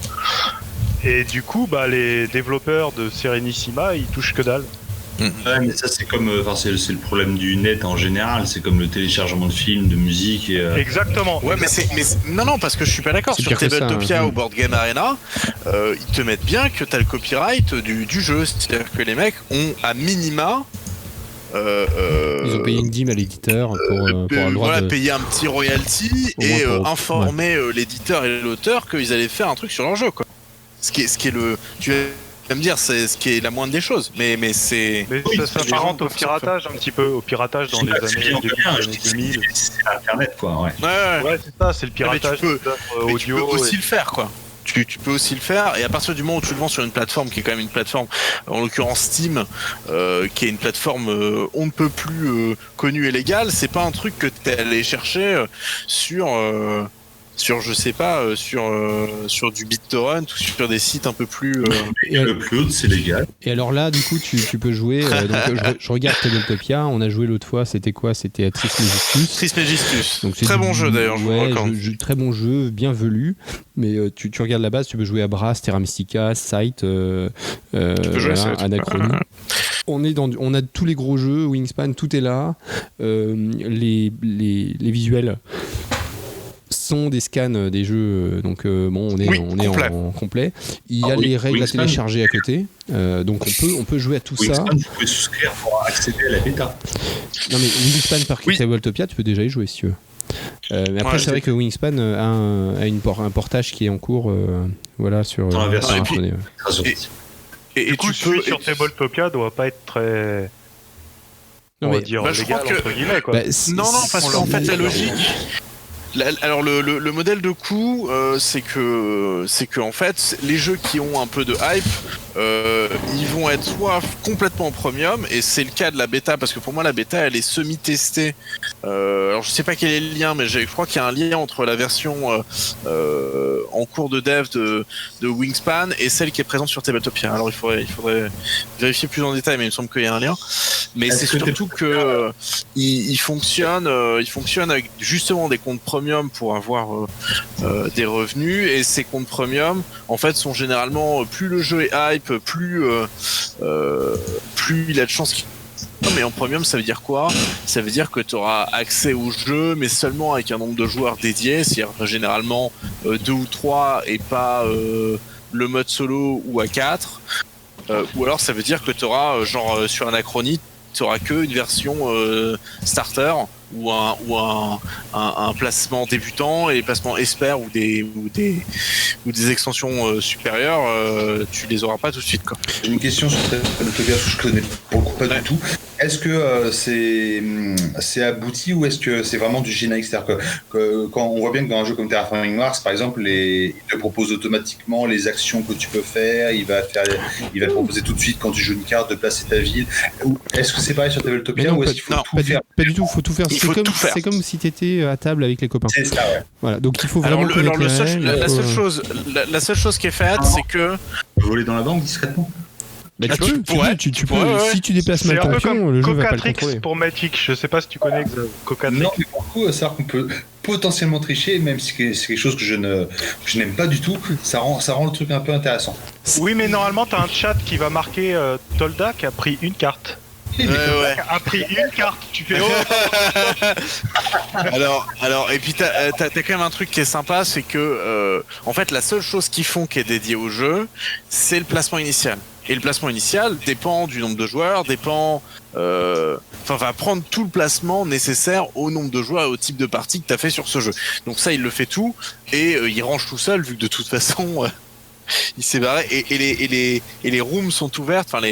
et du coup bah les développeurs de Serenissima ils touchent que dalle.
Ouais, mais ça c'est comme, c'est le problème du net en général, c'est comme le téléchargement de films, de musique et.
Exactement.
Ouais, mais non, parce que je suis pas d'accord.
C'est
Sur
pire que ça,
Tabletopia
hein.
ou Board Game Arena, ils te mettent bien que t'as le copyright du jeu. C'est-à-dire que les mecs ont à minima.
Ils ont payé une dîme à l'éditeur pour avoir le droit de...
payer un petit royalty
Au
et
moins pour-
informer l'éditeur et l'auteur qu'ils allaient faire un truc sur leur jeu, quoi. Ce qui est le. Tu vas me dire, c'est ce qui est la moindre des choses, mais c'est.
Mais
Oui,
ça
c'est
s'apparente au
gens-
piratage un petit peu, au piratage dans les années 2000.
C'est Internet quoi, ouais.
Ouais.
Ouais, c'est ça, c'est le piratage
tu peux-
d'œuvres
Mais tu peux
audio.
aussi le faire, quoi. Tu peux aussi le faire, et à partir du moment où tu le vends sur une plateforme qui est quand même une plateforme, en l'occurrence Steam, qui est une plateforme on ne peut plus connue et légale, c'est pas un truc que t'es allé chercher sur je sais pas, sur du BitTorrent ou sur des sites un peu plus.
Le plus haut, c'est légal.
Et alors là, du coup, tu peux jouer. Je regarde Tabletopia. On a joué l'autre fois. C'était quoi? C'était Trismegistus.
Trismegistus.
Donc, c'est
Très bon jeu d'ailleurs, je vous
ouais,
recommande.
très bon jeu, bien velu. Mais tu regardes la base, tu peux jouer à Brass, Terra Mystica, Sight,
peux jouer à Sight.
Anachronie. On a tous les gros jeux, Wingspan, tout est là. Les visuels sont des scans des jeux, donc bon, on est
complet.
en complet. Il y a
oui,
les règles
Wingspan.
à télécharger à côté, donc on peut jouer à tout ça.
Wingspan, vous pouvez souscrire pour accéder à la bêta.
Non mais Wingspan par
Oui.
Tabletopia, tu peux déjà y jouer si tu veux. Mais après,
Ouais,
c'est vrai que Wingspan a un portage qui est en cours, voilà, sur
Dans la version.
sur Symfony, ouais.
Très gentil.
Et
Du coup,
tu
celui
peux.
sur Tabletopia doit pas être très,
Non,
on va
mais-
dire,
bah, je
légal
crois que-
entre guillemets quoi.
Bah,
Non, parce qu'en fait, la logique. Alors le modèle de coût, c'est que en fait les jeux qui ont un peu de hype, ils vont être soit complètement en premium, et c'est le cas de la bêta, parce que pour moi la bêta elle est semi-testée. Alors je sais pas quel est le lien, mais je crois qu'il y a un lien entre la version en cours de dev de Wingspan et celle qui est présente sur Tabletopia. Alors il faudrait vérifier plus en détail, mais il me semble qu'il y a un lien. Mais c'est surtout que il fonctionne avec justement des comptes premium pour avoir des revenus, et ces comptes premium en fait sont généralement, plus le jeu est hype, plus il a de chances qu'il... Non, mais en premium, ça veut dire quoi? Ça veut dire que tu auras accès au jeu, mais seulement avec un nombre de joueurs dédiés, c'est-à-dire généralement 2 ou 3 et pas le mode solo ou à 4. Ou alors ça veut dire que tu auras, sur Anachronie, tu auras que une version starter ou un placement débutant, et les placements expert ou des extensions supérieures, tu les auras pas tout de suite, quoi.
J'ai une question sur Tabletopia que je connais pour le coup pas du tout. Est-ce que c'est abouti, ou est-ce que c'est vraiment du générique? C'est-à-dire que quand on voit bien que dans un jeu comme Terraforming Mars, par exemple, il te propose automatiquement les actions que tu peux faire, il va te proposer tout de suite, quand tu joues une carte, de placer ta ville. Est-ce que c'est pareil sur Tabletopia, ou est-ce qu'il faut tout faire?
Pas du tout, faut tout faire. C'est comme si tu étais à table avec les copains.
C'est ça, ouais.
Voilà, donc il faut vraiment connaître les règles.
La seule chose qui est faite, c'est que...
Voler dans la banque discrètement.
Bah, tu peux, si tu déplaces mal ton pion, le jeu va pas le contrôler.
Pour Matic, je sais pas si tu connais Cocatrix.
Non, mais pour le coup, c'est-à-dire qu'on peut potentiellement tricher, même si c'est quelque chose que je n'aime pas du tout, ça rend le truc un peu intéressant.
Oui, mais normalement, t'as un chat qui va marquer Tolda qui a pris une carte. A pris une carte, tu fais
alors, et puis t'as quand même un truc qui est sympa, c'est que en fait la seule chose qu'ils font qui est dédiée au jeu, c'est le placement initial. Et le placement initial dépend du nombre de joueurs, va prendre tout le placement nécessaire au nombre de joueurs et au type de partie que t'as fait sur ce jeu. Donc ça, il le fait tout, et il range tout seul, vu que de toute façon il s'est barré, et les rooms sont ouvertes. Enfin,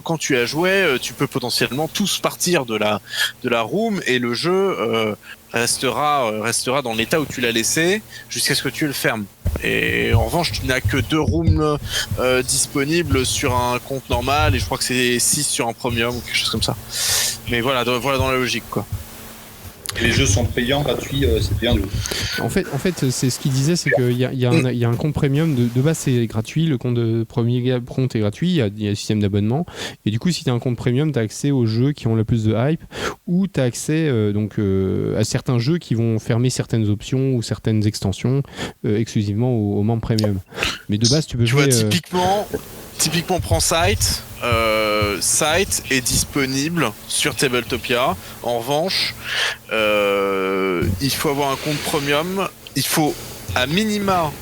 quand tu as joué, tu peux potentiellement tous partir de la room, et le jeu restera dans l'état où tu l'as laissé jusqu'à ce que tu le fermes. Et en revanche, tu n'as que 2 rooms disponibles sur un compte normal, et je crois que c'est 6 sur un premium ou quelque chose comme ça. Mais voilà dans la logique, quoi.
Les jeux sont payants, gratuits, c'est payant.
En fait, c'est ce qu'il disait, c'est qu'il y a un compte premium, de base c'est gratuit, le compte de premier compte est gratuit, il y a un système d'abonnement, et du coup si tu as un compte premium, tu as accès aux jeux qui ont le plus de hype, ou tu as accès à certains jeux qui vont fermer certaines options ou certaines extensions exclusivement aux membres premium. Mais de base tu peux jouer...
Typiquement, prends Sight. Sight est disponible sur Tabletopia. En revanche, il faut avoir un compte premium. Il faut à minima,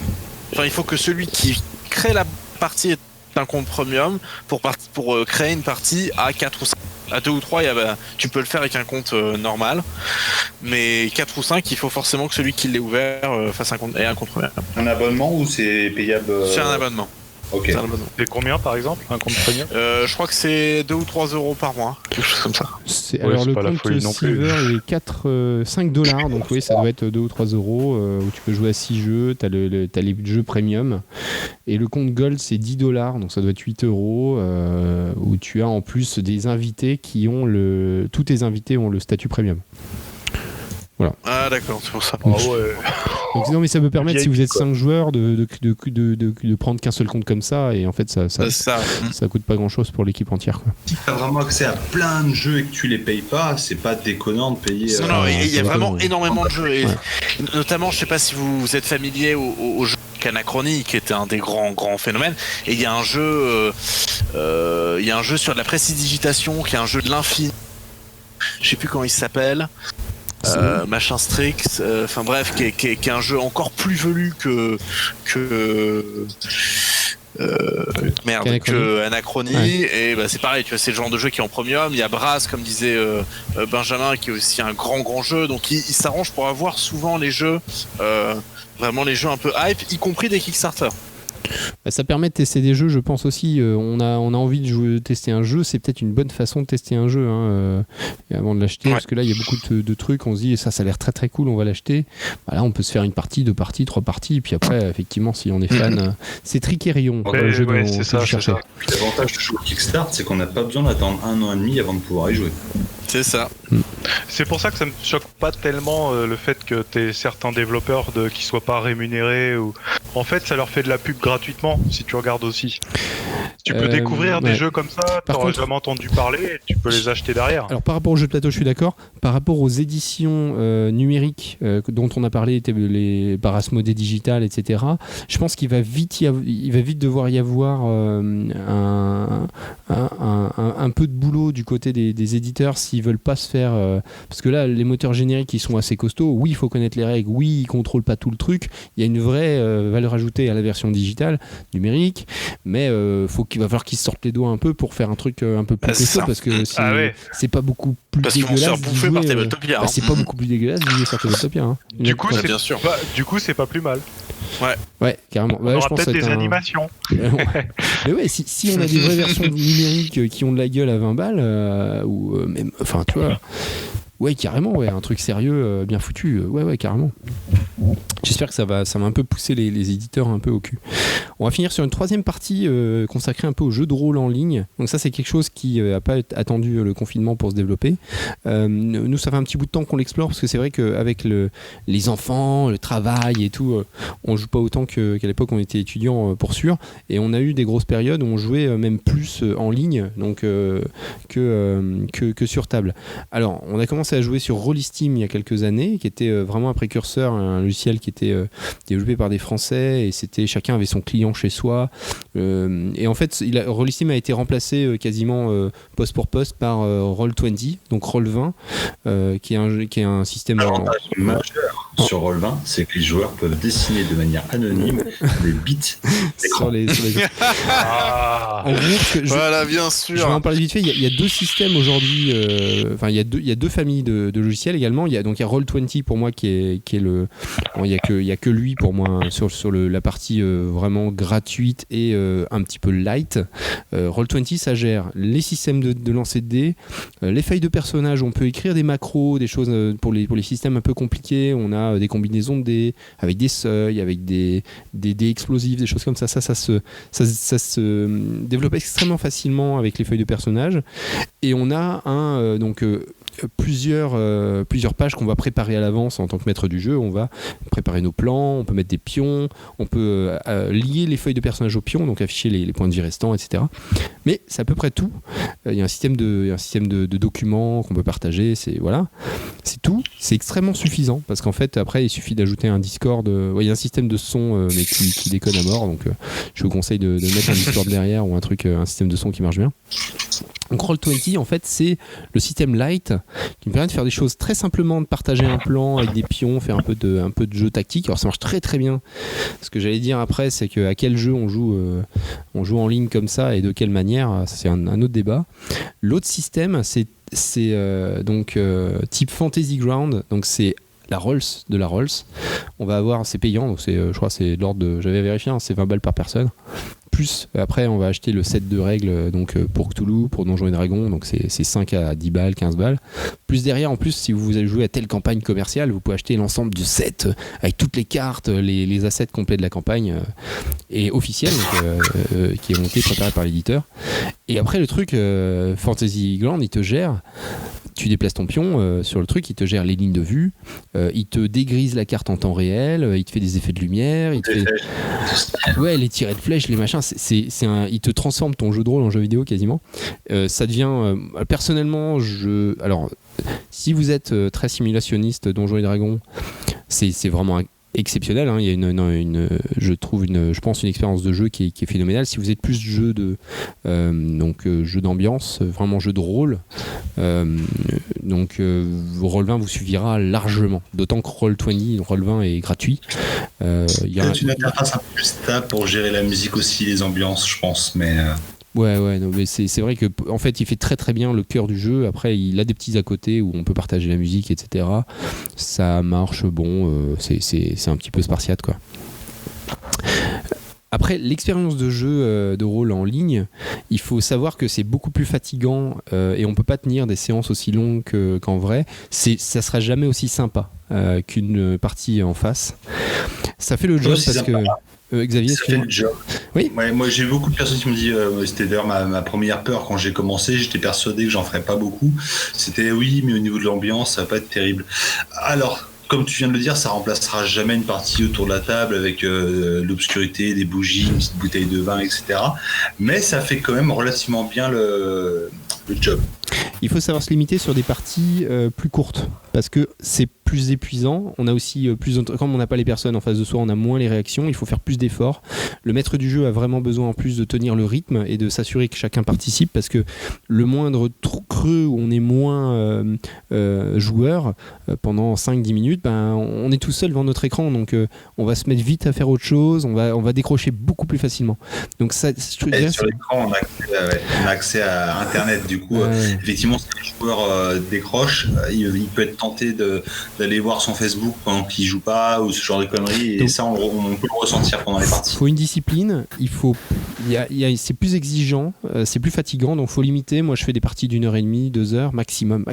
il faut que celui qui crée la partie ait un compte premium pour créer une partie à 4 ou 5. À 2 ou 3, tu peux le faire avec un compte normal, mais 4 ou 5, il faut forcément que celui qui l'ait ouvert fasse un compte premium.
Un abonnement, ou c'est payable?
C'est un abonnement.
Ok.
C'est combien par exemple un compte premium?
Je crois que c'est 2 ou 3 euros par mois, quelque chose comme ça.
Alors le compte Silver est 5 $, donc oui, ça doit être 2 ou 3 euros, où tu peux jouer à 6 jeux, t'as les jeux premium. Et le compte Gold c'est 10 $, donc ça doit être 8 euros, où tu as en plus des invités qui ont tous tes invités ont le statut premium. Voilà.
Ah d'accord, c'est pour ça.
Donc, donc, non, mais ça peut permettre, si vous êtes 5 joueurs, de prendre qu'un seul compte comme ça, et en fait ça coûte pas grand chose pour l'équipe entière, quoi.
Si tu as vraiment accès à plein de jeux et que tu les payes pas, c'est pas déconnant de payer.
Non, il y a vraiment énormément de jeux, et notamment, je sais pas si vous êtes familier au jeu Anachronie, qui était un des grands phénomènes, et il y a un jeu sur de la prestidigitation, qui est un jeu de l'infini. Je sais plus comment il s'appelle. Machin Strix, qui est un jeu encore plus velu que Anachronie, ouais. Et c'est pareil, tu vois, c'est le genre de jeu qui est en premium. Il y a Brass, comme disait Benjamin, qui est aussi un grand jeu, donc il s'arrange pour avoir souvent les jeux, vraiment les jeux un peu hype, y compris des Kickstarter.
Ça permet de tester des jeux, je pense aussi. On a envie de tester un jeu, c'est peut-être une bonne façon de tester un jeu avant de l'acheter, parce que là il y a beaucoup de trucs, on se dit ça a l'air très très cool, on va l'acheter. Là on peut se faire une partie, 2 parties, 3 parties, et puis après effectivement si on est fan, c'est Trick et Rayon, le jeu dont je cherchais.
L'avantage du jeu Kickstart, c'est qu'on n'a pas besoin d'attendre 1 an et demi avant de pouvoir y jouer.
C'est ça.
C'est pour ça que ça me choque pas tellement le fait que t'aies certains développeurs qui soient pas rémunérés ou. En fait, ça leur fait de la pub gratuitement si tu regardes aussi. Tu peux découvrir des jeux comme ça, t'auras jamais entendu parler, et tu peux les acheter derrière.
Alors par rapport aux jeux de plateau, je suis d'accord. Par rapport aux éditions numériques dont on a parlé, les Parasmodée Digital, etc. Je pense qu'il va vite devoir y avoir un peu de boulot du côté des éditeurs s'ils veulent pas se faire parce que là les moteurs génériques ils sont assez costauds, oui il faut connaître les règles, oui ils contrôlent pas tout le truc, il y a une vraie valeur ajoutée à la version digitale numérique, mais il va falloir qu'ils se sortent les doigts un peu pour faire un truc un peu plus costaud, parce que c'est pas beaucoup plus dégueulasse
bouffer par Tabletopia,
c'est pas beaucoup plus dégueulasse de jouer sur Tabletopia,
Du coup c'est pas plus mal.
Ouais, carrément.
On aura peut-être des animations.
Mais ouais, si on a des vraies versions numériques qui ont de la gueule à 20 balles, ou même, enfin, tu vois, ouais, carrément, un truc sérieux, bien foutu, ouais, carrément. J'espère que ça va un peu pousser les éditeurs un peu au cul. On va finir sur une 3e partie consacrée un peu aux jeux de rôle en ligne. Donc ça, c'est quelque chose qui n'a pas attendu le confinement pour se développer. Nous, ça fait un petit bout de temps qu'on l'explore, parce que c'est vrai qu'avec les enfants, le travail et tout, on joue pas autant qu'à l'époque on était étudiant pour sûr. Et on a eu des grosses périodes où on jouait même plus en ligne donc, que sur table. Alors, on a commencé à jouer sur Rollistim il y a quelques années, qui était vraiment un précurseur, un logiciel qui était développé par des Français, et chacun avait son client chez soi, et en fait Rollistim a été remplacé quasiment poste pour poste par Roll20, donc Roll20, qui est un système
majeur sur Roll20, c'est que les joueurs peuvent dessiner de manière anonyme des bits
sur les en gros,
voilà, bien sûr.
Je vais en parler vite fait. Il y a 2 systèmes aujourd'hui, enfin il y a 2 familles de logiciels également. Il y a Roll20 pour moi qui est le, bon, il y a que lui pour moi sur la partie vraiment gratuite et un petit peu light. Roll20 ça gère les systèmes de lancer de dés, les feuilles de personnages, on peut écrire des macros, des choses pour les systèmes un peu compliqués, on a des combinaisons de dés avec des seuils, avec des dés explosifs, des choses comme ça. Ça se développe extrêmement facilement avec les feuilles de personnages, et on a plusieurs pages qu'on va préparer à l'avance en tant que maître du jeu. On va préparer nos plans, on peut mettre des pions, on peut lier les feuilles de personnages aux pions, donc afficher les points de vie restants, etc. Mais c'est à peu près tout. Il y a un système de documents qu'on peut partager, c'est tout. C'est extrêmement suffisant, parce qu'en fait après il suffit d'ajouter un Discord. Il y a un système de son mais qui déconne à mort, donc je vous conseille de mettre un Discord derrière, ou un système de son qui marche bien. Donc Roll20 en fait c'est le système light qui me permet de faire des choses très simplement, de partager un plan avec des pions, faire un peu de jeu tactique. Alors ça marche très très bien. Ce que j'allais dire après, c'est que à quel jeu on joue en ligne comme ça, et de quelle manière, ça c'est un autre débat. L'autre système c'est type Fantasy Ground, donc c'est la Rolls. On va avoir, c'est payant, donc je crois c'est de l'ordre de, j'avais vérifié, c'est 20 balles par personne. Plus après on va acheter le set de règles pour Cthulhu, pour Donjons et Dragons, donc c'est 5 à 10 balles, 15 balles. Plus derrière, en plus, si vous avez joué à telle campagne commerciale, vous pouvez acheter l'ensemble du set avec toutes les cartes, les assets complets de la campagne et officielle, qui est monté, préparé par l'éditeur. Et après le truc, Fantasy Ground, il te gère. Tu déplaces ton pion sur le truc, il te gère les lignes de vue, il te dégrise la carte en temps réel, il te fait des effets de lumière, les tirets de flèches, les machins, il te transforme ton jeu de rôle en jeu vidéo quasiment. Ça devient, personnellement, alors si vous êtes très simulationniste Donjons et Dragons, c'est vraiment exceptionnel, hein. Il y a je pense une expérience de jeu qui est phénoménale. Si vous êtes plus jeu jeu d'ambiance, vraiment jeu de rôle, Roll20 vous suffira largement, d'autant que Roll20 est gratuit. Il y a
une interface un peu plus stable pour gérer la musique aussi, les ambiances, je pense, mais
non, mais c'est vrai que en fait il fait très très bien le cœur du jeu. Après il a des petits à côté où on peut partager la musique, etc. Ça marche, c'est un petit peu spartiate, quoi. Après, l'expérience de jeu de rôle en ligne, il faut savoir que c'est beaucoup plus fatigant et on peut pas tenir des séances aussi longues qu'en vrai. Ça sera jamais aussi sympa qu'une partie en face. Ça fait le job parce que... Xavier,
ça fait le job.
Oui.
Ouais, moi j'ai beaucoup de personnes qui me disent, c'était d'ailleurs ma première peur quand j'ai commencé, j'étais persuadé que j'en ferais pas beaucoup. C'était oui, mais au niveau de l'ambiance, ça va pas être terrible. Alors, comme tu viens de le dire, ça remplacera jamais une partie autour de la table avec l'obscurité, des bougies, une petite bouteille de vin, etc. Mais ça fait quand même relativement bien le job.
Il faut savoir se limiter sur des parties plus courtes parce que c'est plus épuisant. On a aussi comme on n'a pas les personnes en face de soi, on a moins les réactions. Il faut faire plus d'efforts. Le maître du jeu a vraiment besoin en plus de tenir le rythme et de s'assurer que chacun participe parce que le moindre creux où on est moins joueur pendant 5-10 minutes, on est tout seul devant notre écran, donc on va se mettre vite à faire autre chose. On va décrocher beaucoup plus facilement. Donc ça,
sur l'écran, on a accès à Internet. Du coup, effectivement, si le joueur décroche, il peut être tenté d'aller voir son Facebook pendant qu'il joue pas ou ce genre de conneries. Et donc, ça, on peut le ressentir pendant les parties.
Il faut une discipline. C'est plus exigeant, c'est plus fatigant, donc faut limiter. Moi, je fais des parties d'1h30, 2 heures maximum.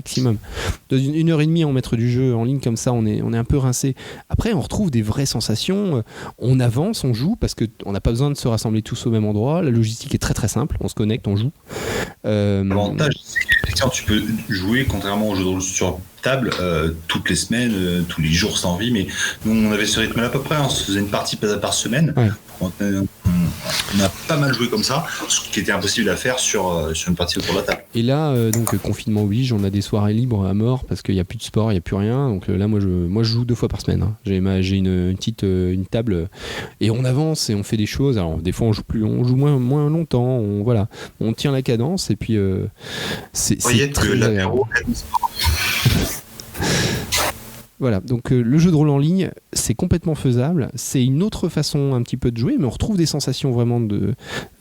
Dans 1h30 en maître du jeu en ligne comme ça, on est un peu rincé. Après, on retrouve des vraies sensations. On avance, on joue parce que on n'a pas besoin de se rassembler tous au même endroit. La logistique est très très simple. On se connecte, on joue.
L'avantage, c'est qu'effectivement, tu peux jouer contrairement aux jeux de rôle sur table toutes les semaines, tous les jours sans envie, mais nous on avait ce rythme-là à peu près, on se faisait une partie par semaine. Ouais. On a pas mal joué comme ça, ce qui était impossible à faire sur une partie autour de la table.
Et là, donc confinement oblige, on a des soirées libres à mort parce qu'il n'y a plus de sport, il n'y a plus rien. Donc là, moi je joue 2 fois par semaine. Hein. J'ai une petite une table et on avance et on fait des choses. Alors des fois on joue moins longtemps. On tient la cadence et puis c'est très agréable. Voilà, donc le jeu de rôle en ligne, c'est complètement faisable. C'est une autre façon un petit peu de jouer, mais on retrouve des sensations vraiment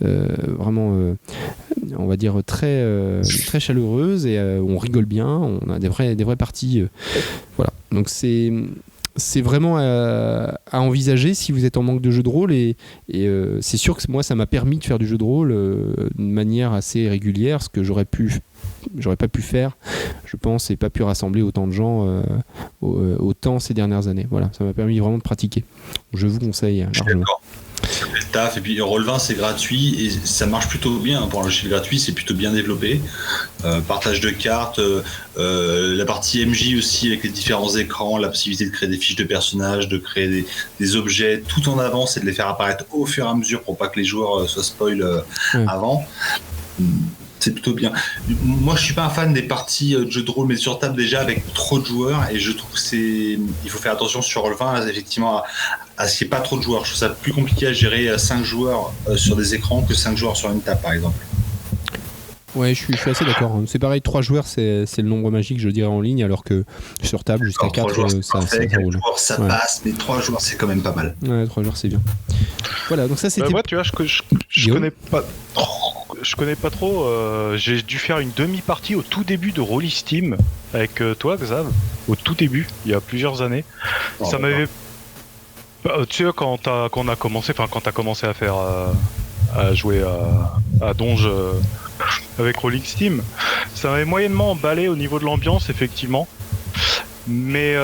on va dire très très chaleureuses et on rigole bien. On a des vraies parties. Voilà, donc c'est vraiment à envisager si vous êtes en manque de jeu de rôle et c'est sûr que moi ça m'a permis de faire du jeu de rôle d'une manière assez régulière, ce que j'aurais pas pu faire, je pense, et pas pu rassembler autant de gens autant ces dernières années. Voilà, ça m'a permis vraiment de pratiquer. Je vous conseille largement.
Taf, et puis Roll20 c'est gratuit et ça marche plutôt bien pour un logiciel gratuit, c'est plutôt bien développé. Partage de cartes, la partie MJ aussi avec les différents écrans, la possibilité de créer des fiches de personnages, de créer des objets tout en avance et de les faire apparaître au fur et à mesure pour pas que les joueurs soient spoil avant. C'est plutôt bien. Moi, je suis pas un fan des parties de jeux de rôle, mais sur table déjà avec trop de joueurs, et je trouve il faut faire attention sur Roll20 effectivement à ce qu'il n'y ait pas trop de joueurs. Je trouve ça plus compliqué à gérer 5 joueurs sur des écrans que 5 joueurs sur une table, par exemple.
Ouais, je suis assez d'accord. C'est pareil, 3 joueurs, c'est le nombre magique, je dirais, en ligne, alors que sur table, jusqu'à 4 joueurs, ça roule. 4 joueurs,
ça passe, mais 3 joueurs, c'est quand même pas mal.
Ouais, 3 joueurs, c'est bien. Voilà, donc ça, c'était...
moi, tu vois, je connais pas trop. Je connais pas trop. J'ai dû faire une demi-partie au tout début de Rollisteam avec toi, Xav, au tout début, il y a plusieurs années. Ça m'avait... Tu sais, quand t'as commencé à faire... à jouer à Donge avec Rolling Steam, ça m'avait moyennement emballé au niveau de l'ambiance, effectivement. Mais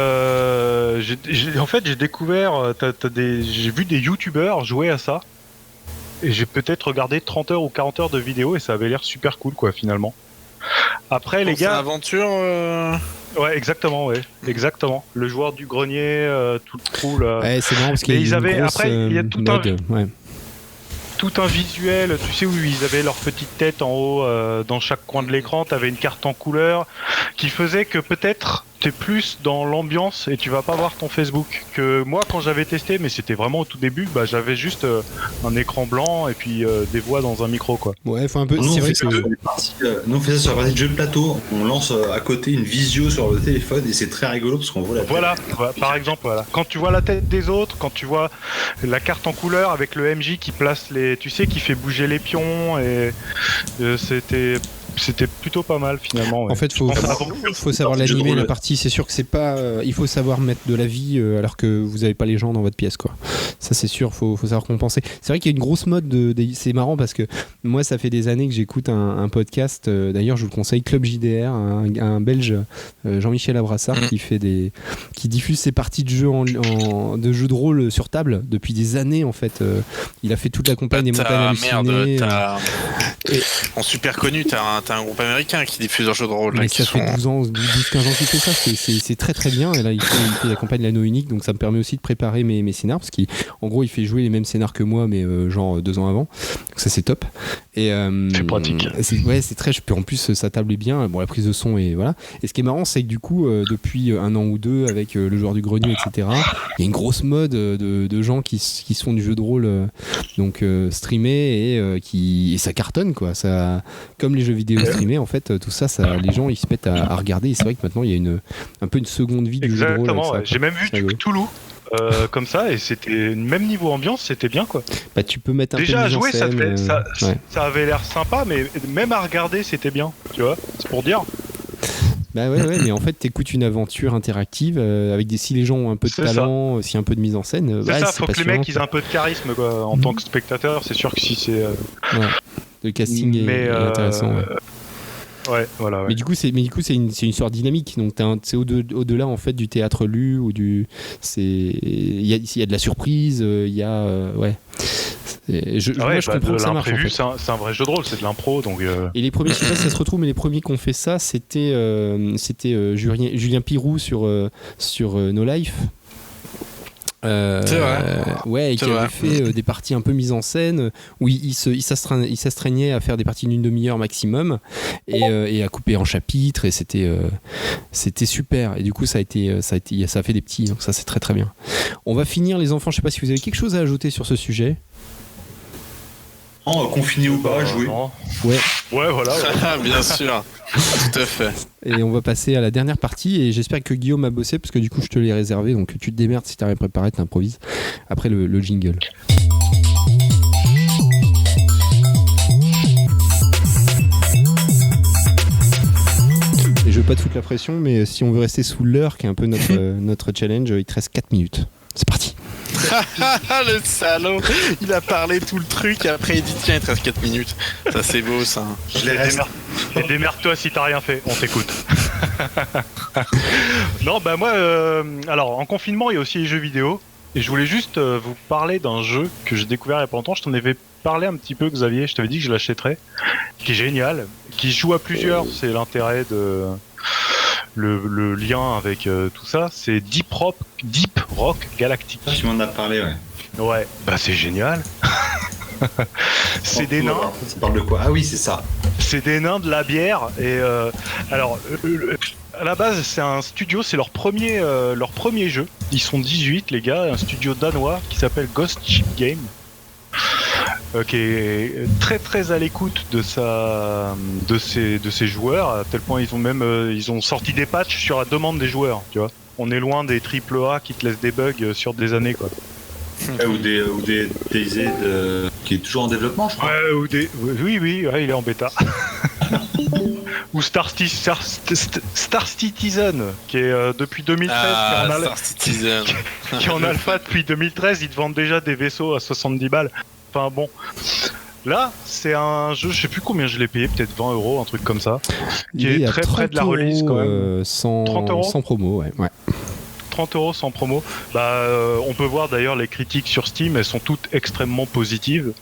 j'ai découvert, j'ai vu des youtubeurs jouer à ça, et j'ai peut-être regardé 30 heures ou 40 heures de vidéos, et ça avait l'air super cool, quoi, finalement. Après, les gars...
C'est aventure
Ouais, exactement, ouais. Exactement. Le joueur du grenier, tout le crew, là.
Ouais, c'est marrant, parce qu'il y a
après, il y a tout
mode,
tout un visuel, tu sais, où ils avaient leur petite tête en haut dans chaque coin de l'écran, t'avais une carte en couleur qui faisait que peut-être t'es plus dans l'ambiance et tu vas pas voir ton Facebook. Que moi, quand j'avais testé, mais c'était vraiment au tout début, j'avais juste un écran blanc et puis des voix dans un micro, quoi.
Ouais, faut un peu... C'est vrai que...
Nous, on fait ça sur la partie de jeu de plateau, on lance à côté une visio sur le téléphone et c'est très rigolo parce qu'on voit la tête.
Voilà, par exemple, voilà. Quand tu vois la tête des autres, quand tu vois la carte en couleur avec le MJ qui place tu sais, qui fait bouger les pions, et c'était c'était plutôt pas mal finalement. Ouais.
En fait, faut savoir l'animer la partie. C'est sûr que c'est pas. Il faut savoir mettre de la vie alors que vous avez pas les gens dans votre pièce, quoi. Ça, c'est sûr. Faut savoir compenser. C'est vrai qu'il y a une grosse mode c'est marrant parce que moi, ça fait des années que j'écoute un podcast. D'ailleurs, je vous le conseille, Club JDR, un Belge, Jean-Michel Abrassard, qui diffuse ses parties de jeux de jeux de rôle sur table depuis des années en fait. Il a fait toute la campagne des montagnes hallucinées.
En super connu, t'as un groupe américain qui diffuse un jeu de rôle.
Mais ça fait 12-15 ans qu'il fait ça, c'est très très bien. Et là, il fait la campagne l'anneau unique, donc ça me permet aussi de préparer mes scénars, parce qu'en gros, il fait jouer les mêmes scénars que moi, mais genre 2 ans avant. Donc ça, c'est top. Et,
c'est pratique.
C'est très. En plus, sa table est bien. Bon, la prise de son et voilà. Et ce qui est marrant, c'est que du coup, depuis 1 an ou 2, avec le joueur du grenier, etc., il y a une grosse mode de gens qui se font du jeu de rôle, donc streamé et ça cartonne, quoi. Ça, comme les jeux vidéo streamés, en fait, tout ça, les gens ils se mettent à regarder. Et c'est vrai que maintenant, il y a un peu une seconde vie du jeu de rôle.
Exactement. J'ai même vu du Cthulhu. Comme ça, et c'était même niveau ambiance, c'était bien, quoi.
Bah, tu peux mettre un
déjà
peu
à jouer,
scène,
ça avait l'air sympa, mais même à regarder, c'était bien, tu vois. C'est pour dire.
Bah ouais, mais en fait, t'écoutes une aventure interactive avec si les gens ont un peu de talent, s'il y a un peu de mise en scène.
C'est ça, faut que les mecs ils aient un peu de charisme, quoi. En tant que spectateur, c'est sûr que si c'est.
Le casting est intéressant.
Ouais, voilà. Ouais.
Mais du coup, c'est une sorte dynamique. Donc, c'est au-delà en fait du théâtre lu ou il y a de la surprise. Il y a moi, je comprends que ça marche. En fait.
C'est un vrai jeu de rôle, c'est de l'impro, donc.
Et les premiers, je sais pas si ça se retrouve, mais les premiers qui ont fait ça, c'était Julien Pirou sur No Life.
C'est vrai.
Ouais, et qui avait fait des parties un peu mises en scène où il s'astreignait à faire des parties d'une demi-heure maximum et à couper en chapitres, et c'était super. Et du coup, ça a fait des petits, donc ça c'est très très bien. On va finir, les enfants. Je sais pas si vous avez quelque chose à ajouter sur ce sujet.
Confiné ou pas, jouer.
Ouais,
voilà.
Bien sûr, tout à fait.
Et on va passer à la dernière partie, et j'espère que Guillaume a bossé parce que du coup je te l'ai réservé, donc tu te démerdes si t'as rien préparé, t'improvises après le jingle. Et je veux pas te foutre la pression, mais si on veut rester sous l'heure, qui est un peu notre challenge, il te reste 4 minutes. C'est parti.
Le salaud, il a parlé tout le truc et après il dit tiens, il te reste 4 minutes. Ça c'est beau, ça.
Et démerde-toi si t'as rien fait, on t'écoute. Non, bah moi, alors en confinement il y a aussi les jeux vidéo, et je voulais juste vous parler d'un jeu que j'ai découvert il y a pas longtemps. Je t'en avais parlé un petit peu, Xavier, je t'avais dit que je l'achèterais, qui est génial, qui joue à plusieurs, c'est l'intérêt de... Le lien avec tout ça, c'est Deep Rock Galactic.
Tu m'en as parlé, ouais.
Ouais, bah c'est génial. C'est des nains.
Ça parle de quoi? Ah oui, c'est ça.
C'est des nains de la bière. Et alors, à la base, c'est un studio, c'est leur premier jeu. Ils sont 18, les gars, un studio danois qui s'appelle Ghost Ship Game. Qui est très très à l'écoute de ses joueurs, à tel point ils ont sorti des patchs sur la demande des joueurs, tu vois. On est loin des AAA qui te laissent des bugs sur des années, quoi.
Ou des DayZ qui est toujours en développement, je crois.
Oui, il est en bêta. Ou Star Citizen, qui est depuis 2013, qui est en alpha depuis 2013. Ils te vendent déjà des vaisseaux à 70 balles. Enfin bon, là c'est un jeu, je sais plus combien je l'ai payé, peut-être 20 €, un truc comme ça, qui est très près de la release quand même.
30 € sans promo, ouais.
30 € sans promo. On peut voir d'ailleurs les critiques sur Steam, elles sont toutes extrêmement positives.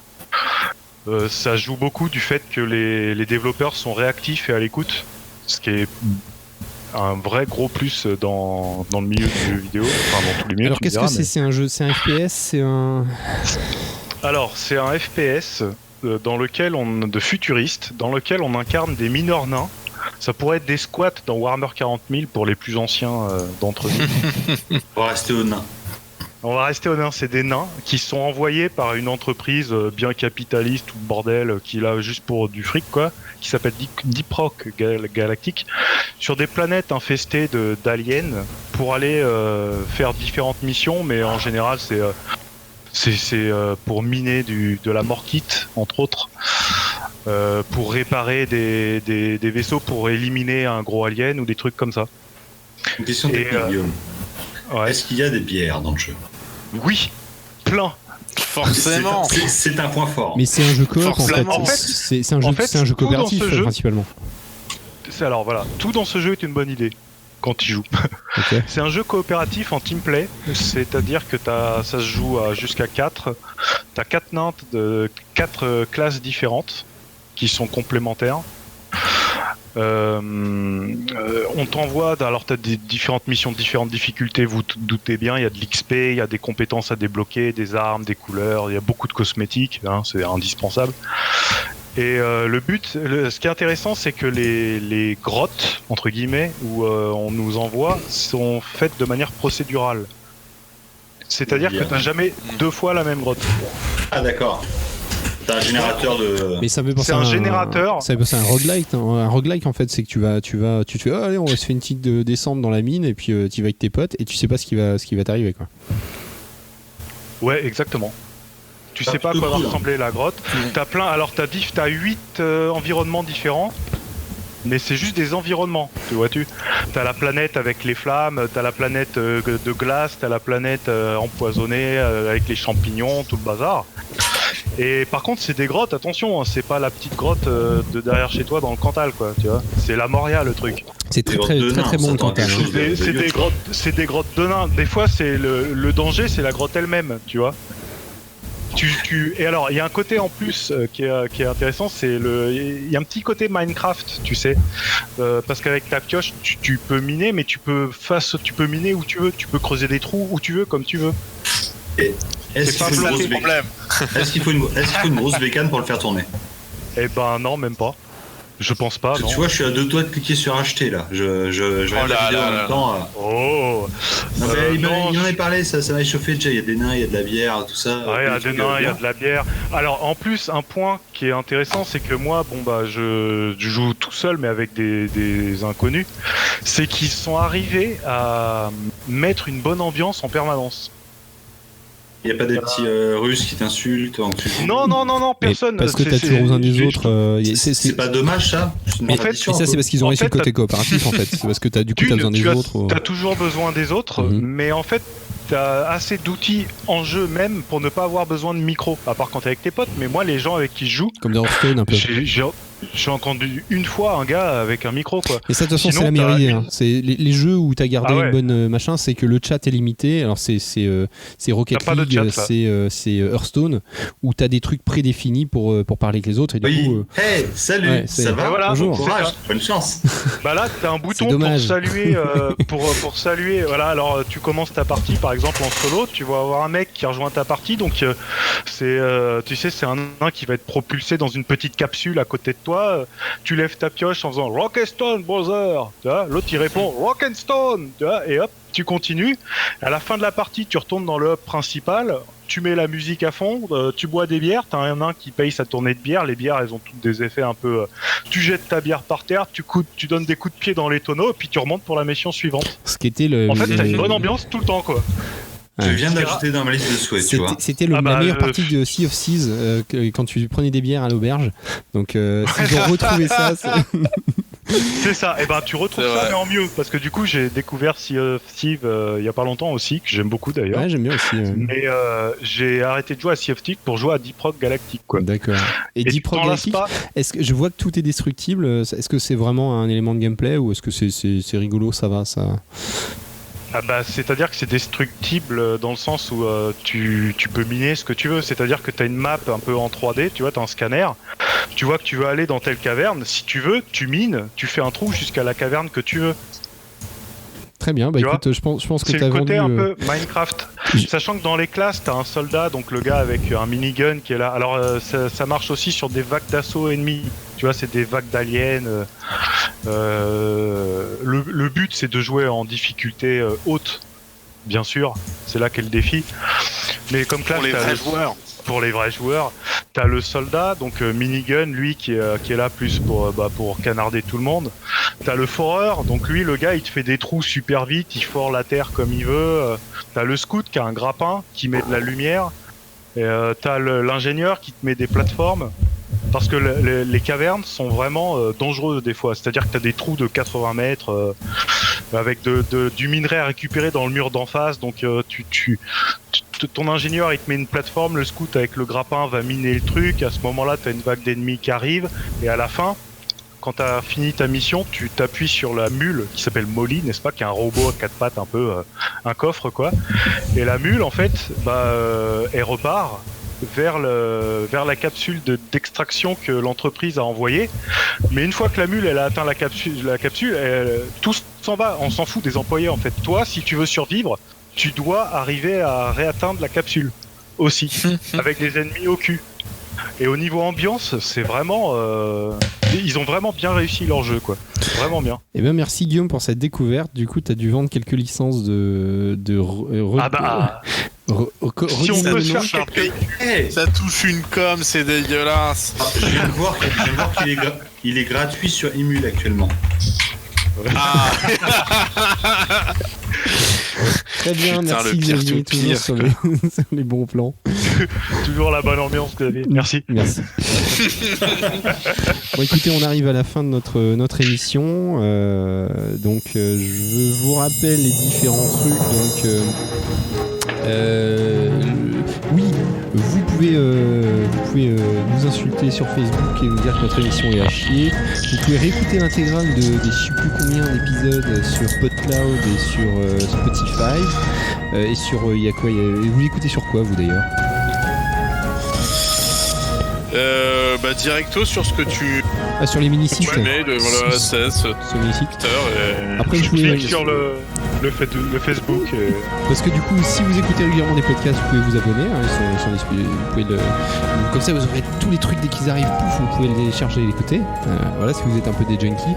Ça joue beaucoup du fait que les développeurs sont réactifs et à l'écoute, ce qui est un vrai gros plus dans le milieu du jeu vidéo, enfin dans tous les milieux.
Alors qu'est-ce que c'est? C'est un jeu, c'est un FPS,
Alors, c'est un FPS de futuriste, dans lequel on incarne des mineurs nains. Ça pourrait être des squats dans Warhammer 40 000 pour les plus anciens d'entre eux.
On va rester aux nains.
On va rester aux nains. C'est des nains qui sont envoyés par une entreprise bien capitaliste ou bordel, qui est là juste pour du fric, quoi, qui s'appelle Deep Rock Galactic, sur des planètes infestées d'aliens pour aller faire différentes missions, mais en général c'est pour miner de la mortite, entre autres. pour réparer des vaisseaux, pour éliminer un gros alien ou des trucs comme ça.
Une question technique, Guillaume.
Ouais.
Est-ce qu'il y a des bières dans le jeu?
Oui, plein.
Forcément.
C'est un point fort.
Mais c'est un jeu coop en fait.
Forcément.
C'est un jeu
tout dans
coopératif
ce jeu-
principalement.
Alors voilà, tout dans ce jeu est une bonne idée quand tu joues.
Ok.
C'est un jeu coopératif en team play, c'est-à-dire que ça se joue jusqu'à 4. T'as 4 nains de 4 classes différentes qui sont complémentaires. On t'envoie, alors t'as des différentes missions, différentes difficultés, vous doutez bien, il y a de l'XP, il y a des compétences à débloquer, des armes, des couleurs, il y a beaucoup de cosmétiques, hein, c'est indispensable. Et le but, ce qui est intéressant, c'est que les grottes, entre guillemets, où on nous envoie, sont faites de manière procédurale. C'est-à-dire que t'as jamais 2 fois la même grotte.
Ah d'accord. T'as un générateur de...
Mais ça me fait penser
C'est
à
un générateur.
Ça me fait penser à un roguelike. Un roguelike en fait, c'est que tu te fais allez, on va se faire une petite descente dans la mine et puis tu vas avec tes potes et tu sais pas ce qui va t'arriver quoi.
Ouais, exactement. Tu sais pas à quoi va ressembler la grotte. T'as plein. Alors t'as 8 environnements différents. Mais c'est juste des environnements, tu vois-tu. T'as la planète avec les flammes, t'as la planète de glace, t'as la planète empoisonnée avec les champignons, tout le bazar. Et par contre, c'est des grottes, attention, hein, c'est pas la petite grotte de derrière chez toi dans le Cantal, quoi, tu vois. C'est la Moria, le truc.
C'est très bon le Cantal.
C'est des grottes de nains. Des fois, c'est le danger, c'est la grotte elle-même, tu vois. Et alors, il y a un côté en plus qui est intéressant, il y a un petit côté Minecraft, tu sais, parce qu'avec ta pioche, tu peux miner, mais tu peux miner où tu veux, tu peux creuser des trous où tu veux, comme tu veux.
Est-ce qu'il faut une grosse bécane pour le faire tourner?
Eh ben non, même pas. Je pense pas, non.
Tu vois, je suis à 2 doigts de cliquer sur acheter là. Je regarde la vidéo en même temps.
Oh
Non, mais il m'en avait parlé, ça m'a échauffé déjà. Il y a des nains, il y a de la bière, tout ça.
Ouais, il y a des nains, il y a de la bière. Alors en plus, un point qui est intéressant, c'est que moi, je joue tout seul, mais avec des inconnus. C'est qu'ils sont arrivés à mettre une bonne ambiance en permanence.
Il n'y a pas des petits Russes qui t'insultent?
Non, personne.
Parce que t'as toujours besoin des autres.
C'est pas dommage ça?
Mais ça, c'est parce qu'ils ont réussi le côté coopératif en fait. C'est parce que t'as besoin des autres.
T'as toujours besoin des autres, mais en fait, t'as assez d'outils en jeu même pour ne pas avoir besoin de micro. À part quand t'es avec tes potes, mais moi, les gens avec qui je joue.
Comme dans Hearthstone un peu.
J'ai entendu une fois un gars avec un micro, quoi.
Et ça, de toute façon, c'est la meilleure idée. Hein. C'est les jeux où t'as gardé une bonne machin, c'est que le chat est limité. Alors c'est Rocket League, c'est Hearthstone, où t'as des trucs prédéfinis pour parler avec les autres. Et du coup,
hey, salut, ça va?
Voilà,
bonjour.
Courage, bonne chance.
Bah là, t'as un bouton pour saluer, pour saluer. Voilà, alors tu commences ta partie, par exemple en solo, tu vas avoir un mec qui rejoint ta partie, donc tu sais, c'est un nain qui va être propulsé dans une petite capsule à côté de toi. Tu lèves ta pioche en faisant Rock and Stone, brother. L'autre il répond Rock and Stone, et hop, tu continues. À la fin de la partie, tu retournes dans le hub principal. Tu mets la musique à fond, tu bois des bières, t'as un nain qui paye sa tournée de bière, les bières elles ont toutes des effets un peu... tu jettes ta bière par terre, tu donnes des coups de pied dans les tonneaux, et puis tu remontes pour la mission suivante.
Ce qui était
en fait, t'as une bonne ambiance tout le temps, quoi.
Je viens d'ajouter dans ma liste de souhaits, tu vois.
C'était la meilleure partie de Sea of Thieves, quand tu prenais des bières à l'auberge. Donc s'ils ont retrouvé ça...
C'est ça, et ben tu retrouves ça mais en mieux, parce que du coup j'ai découvert Sea of Thieves il y a pas longtemps aussi, que j'aime beaucoup d'ailleurs.
Ouais, j'aime bien aussi.
Mais j'ai arrêté de jouer à Sea of Thieves pour jouer à Deep Rock Galactic, quoi.
D'accord. Et Deep Rock Galactic, est-ce que je vois que tout est destructible? Est-ce que c'est vraiment un élément de gameplay ou est-ce que c'est rigolo, ça va, ça?
Ah bah, c'est-à-dire que c'est destructible dans le sens où tu peux miner ce que tu veux. C'est-à-dire que tu as une map un peu en 3D, tu vois, tu as un scanner. Tu vois que tu veux aller dans telle caverne. Si tu veux, tu mines, tu fais un trou jusqu'à la caverne que tu veux.
Très bien, bah écoute, je pense que tu as vendu...
C'est le côté un peu Minecraft. Sachant que dans les classes, tu as un soldat, donc le gars avec un minigun qui est là. Alors ça marche aussi sur des vagues d'assaut ennemis. Tu vois, c'est des vagues d'aliens. Le but, c'est de jouer en difficulté haute, bien sûr. C'est là qu'est le défi. Mais comme classe, pour les vrais joueurs, t'as le soldat, donc minigun, lui qui est là plus pour canarder tout le monde. T'as le foreur, donc lui, le gars, il te fait des trous super vite, il fore la terre comme il veut. T'as le scout qui a un grappin qui met de la lumière. Et t'as l'ingénieur qui te met des plateformes. parce que les cavernes sont vraiment dangereuses des fois. C'est-à-dire que tu as des trous de 80 mètres avec du minerai à récupérer dans le mur d'en face. Donc ton ingénieur il te met une plateforme, le scout avec le grappin va miner le truc. À ce moment-là, tu as une vague d'ennemis qui arrive. Et à la fin, quand tu as fini ta mission, tu t'appuies sur la mule qui s'appelle Molly, n'est-ce pas, qui est un robot à 4 pattes, un peu un coffre quoi. Et la mule en fait, elle repart vers la capsule d'extraction que l'entreprise a envoyée. Mais une fois que la mule elle a atteint la capsule, tout s'en va. On s'en fout des employés en fait. Toi, si tu veux survivre, tu dois arriver à réatteindre la capsule aussi, avec les ennemis au cul. Et au niveau ambiance, c'est vraiment... ils ont vraiment bien réussi leur jeu, quoi. Vraiment bien.
Eh bien, merci Guillaume pour cette découverte. Du coup, tu as dû vendre quelques licences de
si on peut se faire
ça touche une com, c'est dégueulasse.
Je viens de voir qu'il est gratuit sur Emule actuellement.
Ah.
Très bien,
putain,
merci Xavier, toujours sur les bons plans.
Toujours la bonne ambiance, Xavier. Merci.
Bon, écoutez, on arrive à la fin de notre émission. Je vous rappelle les différents trucs. Oui, vous pouvez nous insulter sur Facebook et nous dire que notre émission est à chier. Vous pouvez réécouter l'intégrale des je sais plus combien d'épisodes sur PodCloud et sur Spotify. Et sur, il y a quoi vous l'écoutez sur quoi, vous d'ailleurs?
Directo sur ce que tu...
sur les mini-sites.
Voilà, c'est
sur les mini-sites.
Après,
je voulais sur le Facebook.
Parce que du coup, si vous écoutez régulièrement des podcasts, vous pouvez vous abonner. Vous pouvez comme ça, vous aurez tous les trucs dès qu'ils arrivent. Pouf, vous pouvez les télécharger et les écouter. Voilà, si vous êtes un peu des junkies.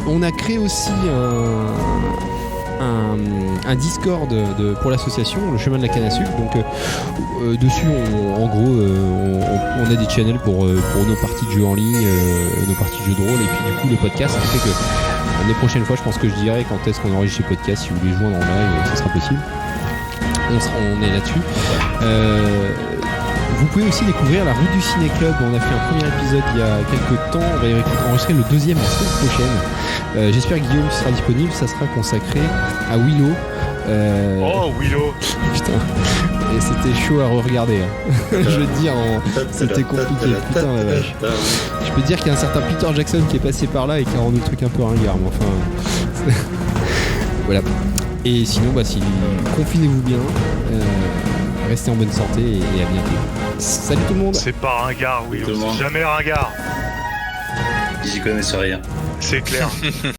On a créé aussi un Discord pour l'association, le chemin de la canne à sucre. Donc dessus, on a des channels pour nos parties de jeux en ligne, nos parties de jeux de rôle, et puis du coup le podcast, ce qui fait que les prochaines fois, je pense que je dirai quand est-ce qu'on enregistre les podcasts. Si vous voulez joindre en live, ça sera possible. On est là-dessus. Vous pouvez aussi découvrir la route du Ciné Club. On a fait un premier épisode il y a quelques temps. On va enregistrer le deuxième la semaine prochaine. J'espère que Guillaume sera disponible. Ça sera consacré à Willow.
Oh, Willow.
Putain. Et c'était chaud à re-regarder. Je veux te dire, c'était compliqué. Putain la vache. Je peux te dire qu'il y a un certain Peter Jackson qui est passé par là et qui a rendu le truc un peu ringard. Mais enfin, voilà. Et sinon, confinez-vous bien. Restez en bonne santé et à bientôt. Salut tout le monde.
C'est pas ringard, oui. C'est jamais ringard.
J'y connais rien.
C'est clair.